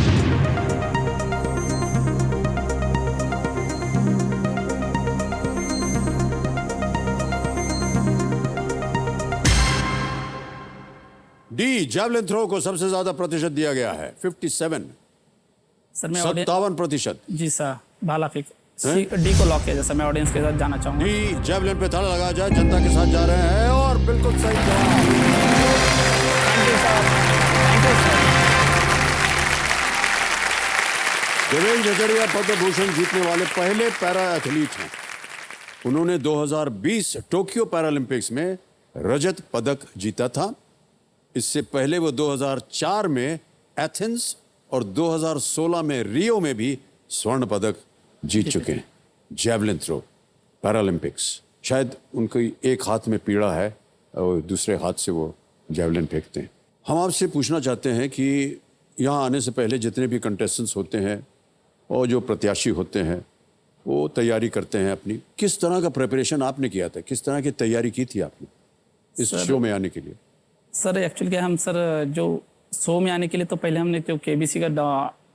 डी, जैवलिन थ्रो को सबसे ज्यादा प्रतिशत दिया गया है 57। सर मैं 57%। जी सर, भाला फेंक डी को लॉक किया जाए सर। मैं ऑडियंस के साथ जाना चाहूँगा। डी, जैवलिन पे ताला लगाया जाए। जनता के साथ जा रहे हैं और बिल्कुल सही जवाब। Thank you sir. Devendra Jhajharia Padma Bhushan जीतने वाले पहले पैरा एथलीट हैं। उन्होंने 2020 टोक्यो पैरालंपिक्स में रजत पदक जीता था। इससे पहले वो 2004 में एथेंस और 2016 में रियो में भी स्वर्ण पदक जीत चुके हैं। Javelin throw, Paralympics. शायद उनकी एक हाथ में पीड़ा है और दूसरे हाथ से वो जैवलिन फेंकते हैं। हम आपसे पूछना चाहते हैं कि यहाँ आने से पहले जितने भी कंटेस्टेंट्स होते हैं और जो प्रत्याशी होते हैं वो तैयारी करते हैं अपनी, किस तरह का प्रिपरेशन आपने किया था? किस तरह की तैयारी की थी आपने इस शो में आने के लिए? सर एक्चुअली क्या, हम सर जो शो में आने के लिए तो पहले हमने तो केबीसी का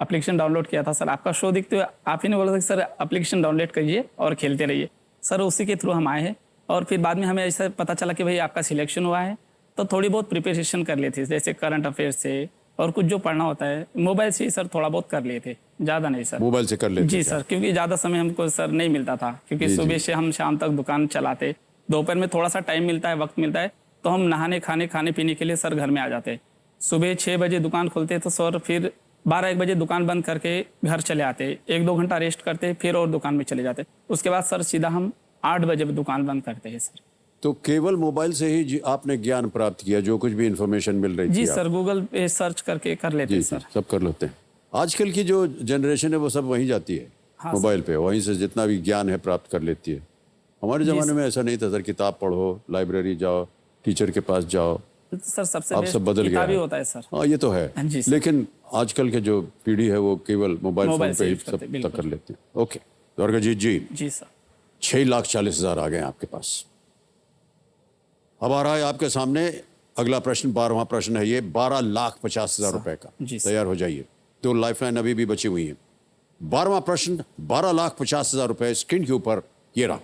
एप्लीकेशन डाउनलोड किया था सर। आपका शो देखते हुए आप ही ने बोला था कि सर एप्लीकेशन डाउनलोड करिए और खेलते रहिए सर। उसी के थ्रू हम आए हैं और फिर बाद में हमें ऐसा पता चला कि भाई आपका सिलेक्शन हुआ है, तो थोड़ी बहुत प्रिपरेशन कर लिए थे, जैसे करंट अफेयर से और कुछ जो पढ़ना होता है मोबाइल से ही सर थोड़ा बहुत कर लिए थे, ज़्यादा नहीं सर। मोबाइल से कर लेते? जी सर, क्योंकि ज़्यादा समय हमको सर नहीं मिलता था, क्योंकि सुबह से हम शाम तक दुकान चलाते, दोपहर में थोड़ा सा टाइम मिलता है, वक्त मिलता है, तो हम नहाने खाने पीने के लिए सर घर में आ जाते। सुबह 6 बजे दुकान खोलते तो सर फिर 12-1 बजे दुकान बंद करके घर चले आते, 1-2 घंटा रेस्ट करते, फिर और दुकान में चले जाते। उसके बाद सर सीधा हम 8 बजे दुकान बंद करते हैं सर। तो केवल मोबाइल से ही आपने ज्ञान प्राप्त किया? जो कुछ भी इंफॉर्मेशन मिल रही थी? जी सर, गूगल पे सर्च करके कर लेते हैं सर। सब कर लेते हैं। आजकल की जो जनरेशन है वो सब वहीं जाती है। हाँ, मोबाइल पे वहीं से जितना भी ज्ञान है प्राप्त कर लेती है। हमारे ज़माने में ऐसा नहीं था सर। किताब पढ़ो, लाइब्रेरी जाओ, टीचर के पास जाओ। सर सबसे अब सब बदल गया किताबी है। होता है सर। हाँ, ये तो है। जी सर। लेकिन आजकल के जो पीढ़ी है वो केवल मोबाइल फोन से पे ही यूज करते, सब बिल्कुल। तक कर लेते हैं। ओके द्वारका जी जी सर। 6,40,000 आ गए आपके पास। अब आ रहा है आपके सामने अगला प्रश्न, 12वां प्रश्न है ये, 12,50,000 रुपए का। जी सर। तैयार हो जाइए। 2 लाइफलाइन अभी भी बची हुई है। 12वां प्रश्न 12,50,000 रुपए स्क्रीन के ऊपर ये रहा।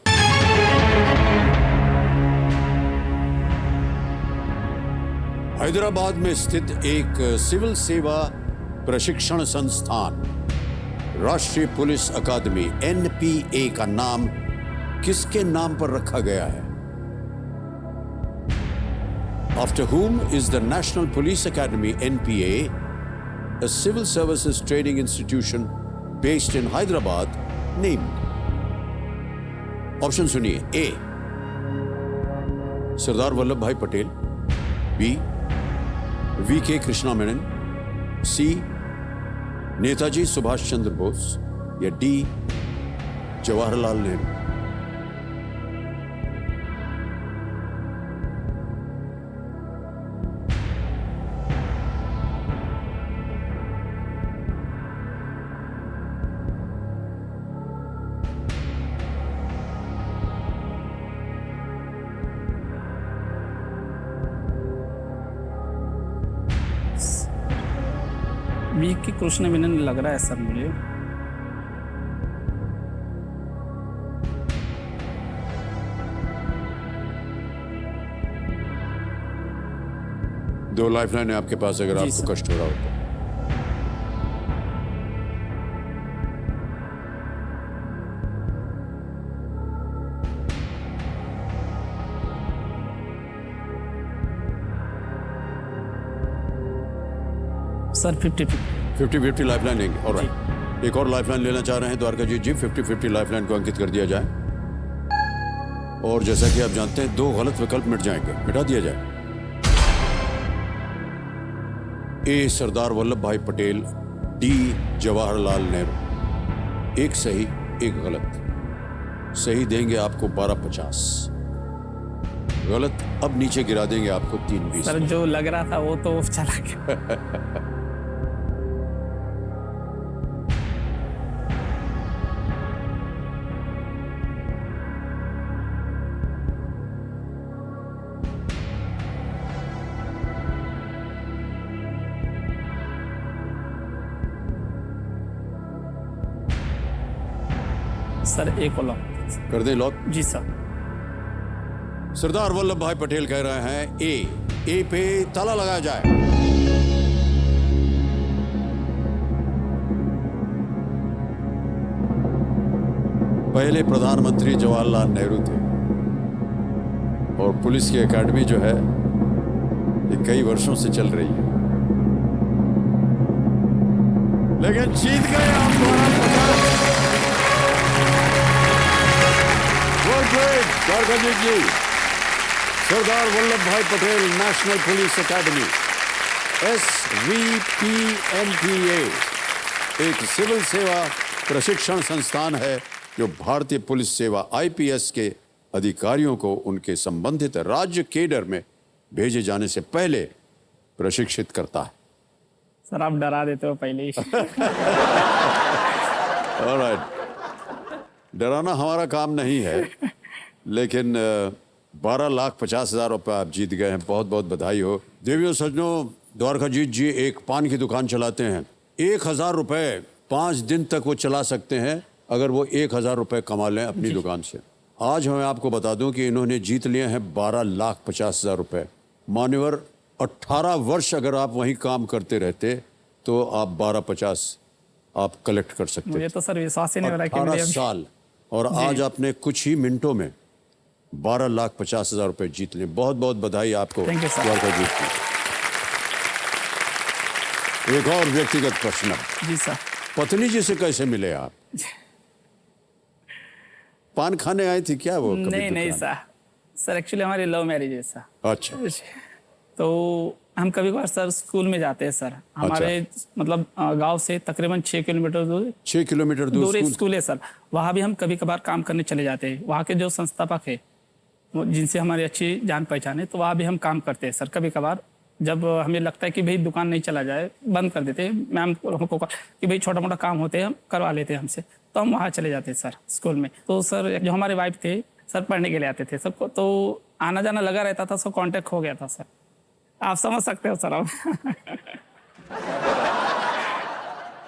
हैदराबाद में स्थित एक सिविल सेवा प्रशिक्षण संस्थान राष्ट्रीय पुलिस अकादमी NPA का नाम किसके नाम पर रखा गया है? After whom is the National Police Academy NPA, a civil services training institution based in Hyderabad, named? Option सुनिए। A, सरदार वल्लभ भाई Patel, B, VK Krishna Menon, C, Netaji Subhash Chandra Bose, या D, जवाहरलाल नेहरू? वीक की कृष्ण विनन लग रहा है सर मुझे। दो लाइफलाइन है आपके पास अगर जी आपको सर। कष्ट हो रहा हो तो। सर 50-50। 50-50 लाइफलाइन लेंगे और एक और लाइफलाइन लेना चाह रहे हैं द्वारका जी 50-50 लाइफलाइन को अंकित कर दिया जाए। और जैसा कि आप जानते हैं 2 गलत विकल्प मिट जाएंगे, मिटा दिया जाए। ए सरदार वल्लभ भाई पटेल, डी जवाहरलाल नेहरू। एक सही एक गलत। सही देंगे आपको 1250, गलत अब नीचे गिरा देंगे आपको 320। सर जो लग रहा था वो तो चला गया। सर एक और लॉक कर दें लॉक। जी सर। सरदार वल्लभ भाई पटेल कह रहे हैं ए पे ताला लगाया जाए। पहले प्रधानमंत्री जवाहरलाल नेहरू थे और पुलिस की एकेडमी जो है ये कई वर्षों से चल रही है, लेकिन जीत गए आप 1250। द्वारकाजीत जी, सरदार वल्लभ भाई Patel national police academy SVPNPA एक सिविल सेवा प्रशिक्षण संस्थान है जो भारतीय पुलिस सेवा IPS के अधिकारियों को उनके संबंधित राज्य केडर में भेजे जाने से पहले प्रशिक्षित करता है। सर आप डरा देते हो पहले ही। ऑलराइट, डराना हमारा काम नहीं है, लेकिन 12,50,000 रुपये आप जीत गए हैं। बहुत बहुत बधाई हो। देवियों सज्जनों, द्वारकाजीत जी एक पान की दुकान चलाते हैं। 1,000 रुपये 5 दिन तक वो चला सकते हैं अगर वो 1,000 रुपये कमा लें अपनी दुकान से। आज मैं आपको बता दूं कि इन्होंने जीत लिए हैं 12,50,000 रुपये। मान्यवर 18 वर्ष अगर आप वहीं काम करते रहते तो आप 12,50 आप कलेक्ट कर सकते मुझे थे। तो सर विश्वास ही नहीं हो रहा कि 18 मेरे अभी- साल और आज आपने कुछ ही मिनटों में 12,50,000 रुपये जीत लिए। बहुत बहुत बधाई आपको Thank you, sir. द्वारकाजीत की। एक और व्यक्तिगत प्रश्न, जी सर। पत्नी जी से कैसे मिले आप? पान खाने आई थी क्या वो? कभी नहीं दुकान? सर एक्चुअली हमारी लव मैरिज है सर। अच्छा, तो हम कभी कभार सर स्कूल में जाते हैं सर। हमारे मतलब गांव से तकरीबन 6 किलोमीटर दूर 6 किलोमीटर दूर एक स्कूल। स्कूल है सर। वहाँ भी हम कभी कभार काम करने चले जाते हैं। वहाँ के जो संस्थापक है जिनसे हमारी अच्छी जान पहचान है, तो वहाँ भी हम काम करते हैं सर। कभी कभार जब हमें लगता है कि भाई दुकान नहीं चला जाए, बंद कर देते हैं, मैम हमको कि भाई छोटा मोटा काम होते हैं हम करवा लेते हैं हमसे, तो हम वहाँ चले जाते हैं सर स्कूल में। तो सर जो हमारे वाइफ थे सर पढ़ने के लिए आते थे सबको, तो आना जाना लगा रहता था, सब कांटेक्ट हो गया था सर। आप समझ सकते हो सर। अब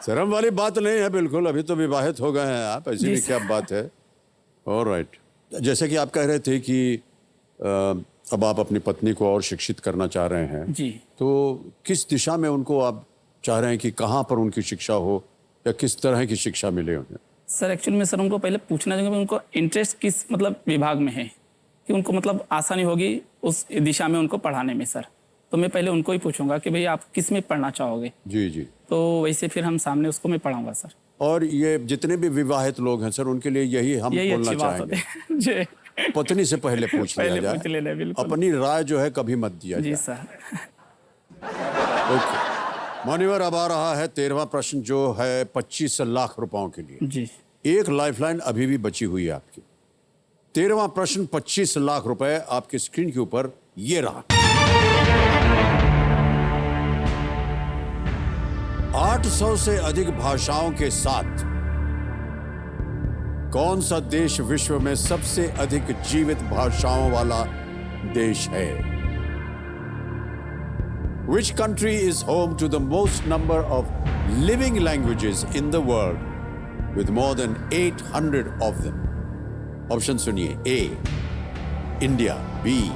शर्म वाली बात नहीं है बिल्कुल, अभी तो विवाहित हो गए हैं आप, ऐसी जी भी क्या बात है। ऑलराइट, जैसे कि आप कह रहे थे कि अब आप अपनी पत्नी को और शिक्षित करना चाह रहे हैं, जी। तो किस दिशा में उनको आप चाह रहे हैं कि कहाँ पर उनकी शिक्षा हो या किस तरह की शिक्षा मिले उन्हें? सर एक्चुअली मैं सर उनको पहले पूछना चाहूँगा उनको इंटरेस्ट किस मतलब विभाग में है, कि उनको मतलब आसानी होगी उस दिशा में उनको पढ़ाने में सर। तो मैं पहले उनको ही पूछूंगा कि भाई आप किस में पढ़ना चाहोगे, जी जी। तो वैसे फिर हम सामने उसको मैं पढ़ाऊंगा सर। और ये जितने भी विवाहित लोग हैं सर, उनके लिए यही हम यही बोलना अच्छी बात होती चाहेंगे, है। जी पत्नी से पहले पूछ लिया पहले जाए, पूछ लेना, बिल्कुल। अपनी राय जो है कभी मत दिया जी जाए। सर। ओके मान्यवर, अब आ रहा है 13वां प्रश्न जो है 25 लाख रुपयों के लिए। जी एक लाइफलाइन अभी भी बची हुई है आपकी। 13वां प्रश्न 25 लाख रुपए आपकी स्क्रीन के ऊपर ये रहा। 800 से अधिक भाषाओं के साथ कौन सा देश विश्व में सबसे अधिक जीवित भाषाओं वाला देश है? Which country is home to the most number of living languages in the world with more than 800 of them? Option सुनिए. A. India. B.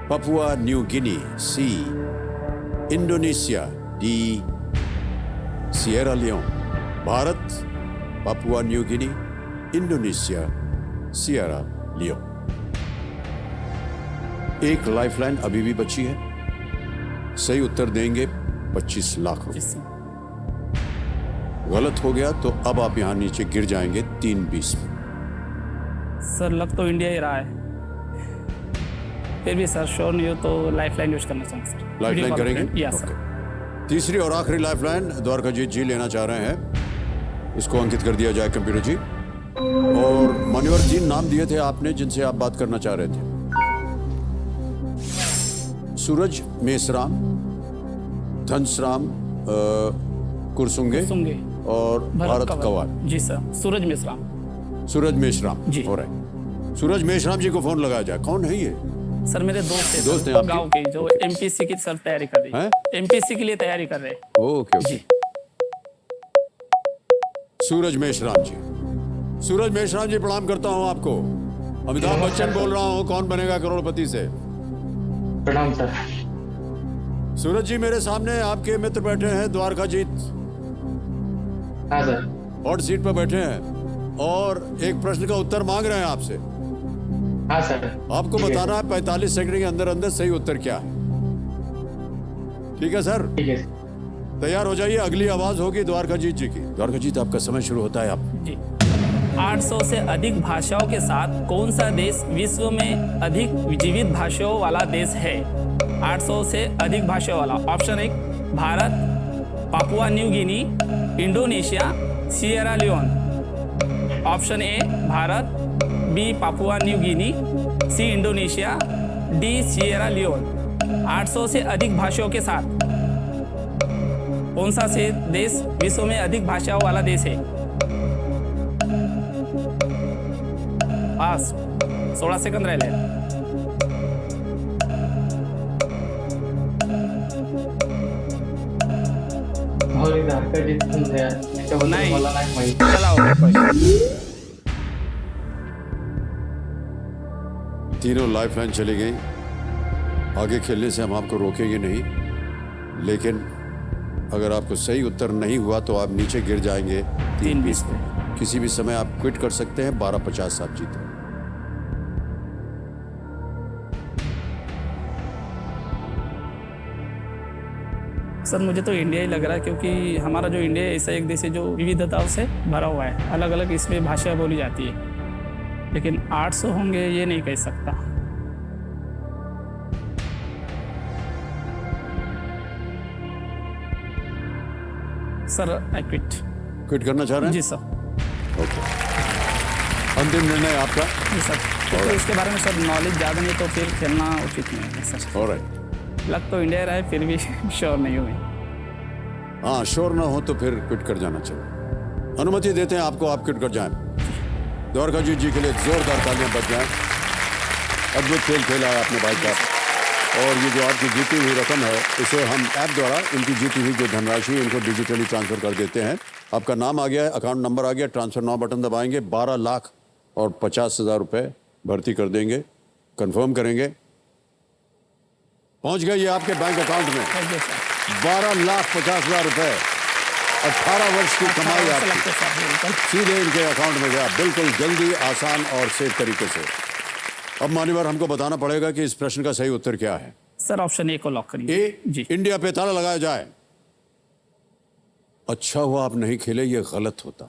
Papua New Guinea. C. Indonesia. D. Sierra Leone. Bharat, Papua New Guinea, Indonesia, Sierra Leone. एक lifeline अभी भी बची है. सही उत्तर देंगे 25 लाख रुपए. गलत हो गया तो अब आप यहां नीचे गिर जाएंगे 320 में. सर लग तो इंडिया ही रहा है, फिर भी सर श्योर नहीं हो तो लाइफलाइन यूज करना चाहूँगा सर. लाइफलाइन करेंगे? Yes sir. तीसरी और आखिरी लाइफलाइन द्वारकाजीत जी लेना चाह रहे हैं. इसको अंकित कर दिया जाए कंप्यूटर जी. और मान्यवर 3 नाम दिए थे आपने जिनसे आप बात करना चाह रहे थे. सूरज मेश्राम, धनसराम कुरसुंगे कुरसुंगे और भारत कवार. जी सर. सूरज मेश्राम. सूरज मेश्राम जी. हो रहा है. सूरज मेश्राम जी को फोन लगाया जाए. कौन है ये? सर मेरे दोस्त दोस्त हैं हैं आपके? गांव के जो एमपीसी की सर तैयारी कर रही हैं? है. एमपीसी के लिए तैयारी कर रहे हैं. Okay okay. जी. सूरज मेश्राम जी. सूरज मेश्राम जी प्रणाम करता हूं आपको. अमिताभ बच्चन बोल रहा हूं कौन बनेगा करोड़पति से. प्रणाम सर. सूरज जी मेरे सामने आपके मित्र बैठे हैं द्वारकाजीत. हाँ सर. हॉट सीट पर बैठे हैं और एक प्रश्न का उत्तर मांग रहे हैं आपसे. हाँ सर. आपको ठीक है बताना है 45 सेकंड के अंदर अंदर सही उत्तर क्या है. ठीक है सर. ठीक है. तैयार हो जाइए. अगली आवाज होगी द्वारकाजीत जी की. द्वारकाजीत आपका समय शुरू होता है. आप जी. 800 से अधिक भाषाओं के साथ कौन सा देश विश्व में अधिक जीवित भाषाओं वाला देश है? 800 से अधिक भाषाओं वाला. Option 1 Bharat, Papua New Guinea, Indonesia, Sierra Leone. Option A Bharat, B Papua New Guinea, C Indonesia, D Sierra Leone. 800 से अधिक भाषाओं के साथ कौन सा से देश विश्व में अधिक भाषाओं वाला देश है? पास 16 सेकंद रह ले. नाही. चला तीनों लाइफलाइन चली गई. आगे खेलने से हम आपको रोकेंगे नहीं, लेकिन अगर आपको सही उत्तर नहीं हुआ तो आप नीचे गिर जाएंगे 320 पे. किसी भी समय आप क्विट कर सकते हैं. 1250 आप जीते. सर मुझे तो इंडिया ही लग रहा है, क्योंकि हमारा जो इंडिया है ऐसा एक देश है जो विविधताओं से भरा हुआ है. अलग अलग इसमें भाषा बोली जाती है, लेकिन 800 होंगे ये नहीं कह सकता. Sir I quit. क्विट करना चाह रहे हैं? जी सर. ओके. अंतिम निर्णय आपका? जी सर. क्योंकि उसके बारे में सर नॉलेज ज़्यादा नहीं तो फिर खेलना उचित नहीं है सर. ऑलराइट. लग तो इंडिया रहा है, फिर भी श्योर नहीं हुई. हाँ, श्योर ना हो तो फिर क्विट कर जाना चाहिए. अनुमति देते हैं आपको, आप क्विट कर जाएं. द्वारकाजीत जी के लिए जोरदार तालियां बज जाएं. अद्भुत खेल खेला है आपने भाई साहब. और ये जो आपकी जीती हुई रकम है, इसे हम ऐप द्वारा इनकी जीती हुई जो धनराशि इनको डिजिटली ट्रांसफर कर देते हैं. आपका नाम आ गया है, अकाउंट नंबर आ गया, ट्रांसफर नाउ बटन दबाएंगे. 12,50,000 रुपए भर्ती कर देंगे. कंफर्म करेंगे. पहुंच गए ये आपके बैंक अकाउंट में. Thank you sir. 12,50,000 रुपए. 18 वर्ष की कमाई आपकी सीधे इनके अकाउंट में गया. बिल्कुल जल्दी, आसान और सेफ तरीके से. अब मान्यवर हमको बताना पड़ेगा कि इस प्रश्न का सही उत्तर क्या है. सर ऑप्शन ए को लॉक करिए. ए जी. इंडिया पे ताला लगाया जाए. अच्छा हुआ आप नहीं खेले, ये गलत होता.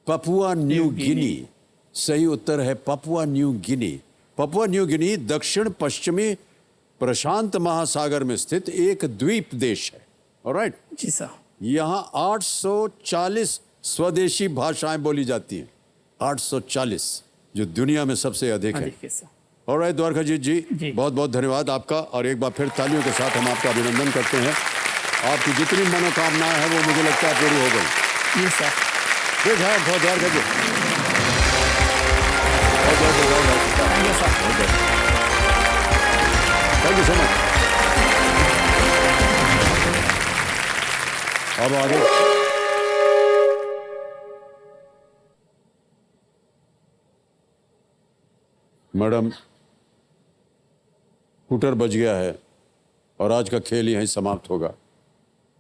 पापुआ न्यू गिनी सही उत्तर है. पापुआ न्यू गिनी. पापुआ न्यू गिनी दक्षिण पश्चिमी प्रशांत महासागर में स्थित एक द्वीप देश है. ऑलराइट. जी सर. यहाँ 840 स्वदेशी भाषाएं बोली जाती हैं. 840 जो दुनिया में सबसे अधिक है. ऑलराइट द्वारकाजीत जी, बहुत बहुत धन्यवाद आपका. और एक बार फिर तालियों के साथ हम आपका अभिनंदन करते हैं. आपकी जितनी मनोकामनाएं हैं वो मुझे लगता है पूरी हो गई. जी सर. गुड है Dwarkajeet. Thank you so much. अब आगे मैडम, स्कूटर बच गया है और आज का खेल यहीं समाप्त होगा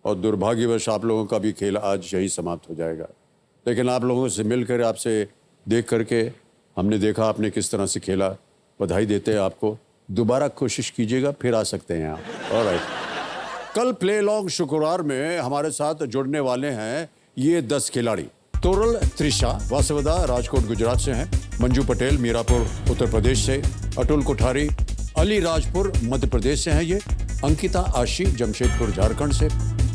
और दुर्भाग्यवश आप लोगों का भी खेल आज यहीं समाप्त हो जाएगा। लेकिन आप लोगों से मिलकर, आपसे देख करके हमने देखा आपने किस तरह से खेला। बधाई देते हैं आपको। दोबारा कोशिश कीजिएगा, फिर आ सकते हैं आप। ऑलराइट, कल प्ले लॉन्ग शुक्रवार में हमारे साथ जुड़ने वाले हैं ये 10 खिलाड़ी। तोरल त्रिशा वासवदा राजकोट गुजरात से हैं, मंजू पटेल मीरापुर उत्तर प्रदेश से, अतुल कोठारी अलीराजपुर मध्य प्रदेश से हैं ये, अंकिता आशी जमशेदपुर झारखंड से,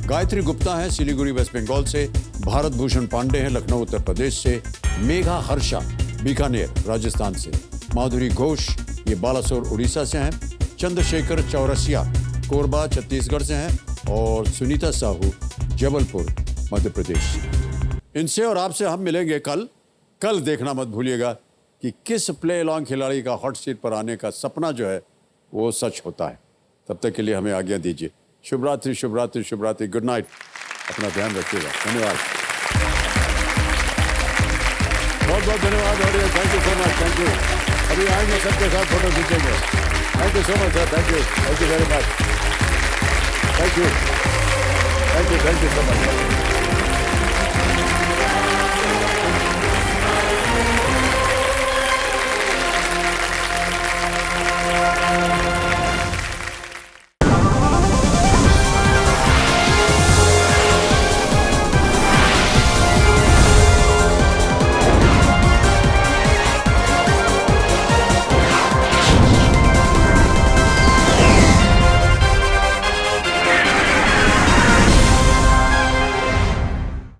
गायत्री गुप्ता है सिलीगुड़ी वेस्ट बंगाल से, भारत भूषण पांडे हैं लखनऊ उत्तर प्रदेश से, मेघा हर्षा बीकानेर राजस्थान से, माधुरी घोष ये बालासोर उड़ीसा से हैं, चंद्रशेखर चौरसिया कोरबा छत्तीसगढ़ से हैं और सुनीता साहू जबलपुर मध्य प्रदेश से। इनसे और आपसे हम मिलेंगे कल देखना मत भूलिएगा कि किस प्ले लॉन्ग खिलाड़ी का हॉट सीट पर आने का सपना जो है वो सच होता है। तब तक के लिए हमें आज्ञा दीजिए। शुभ रात्रि, शुभ रात्रि, शुभ रात्रि, गुड नाइट। अपना ध्यान रखिएगा। धन्यवाद, बहुत बहुत धन्यवाद। और thank you so much, thank you. अभी आएंगे सबके साथ फोटो खींचेंगे। Thank you so much sir, thank you very much, thank you so much.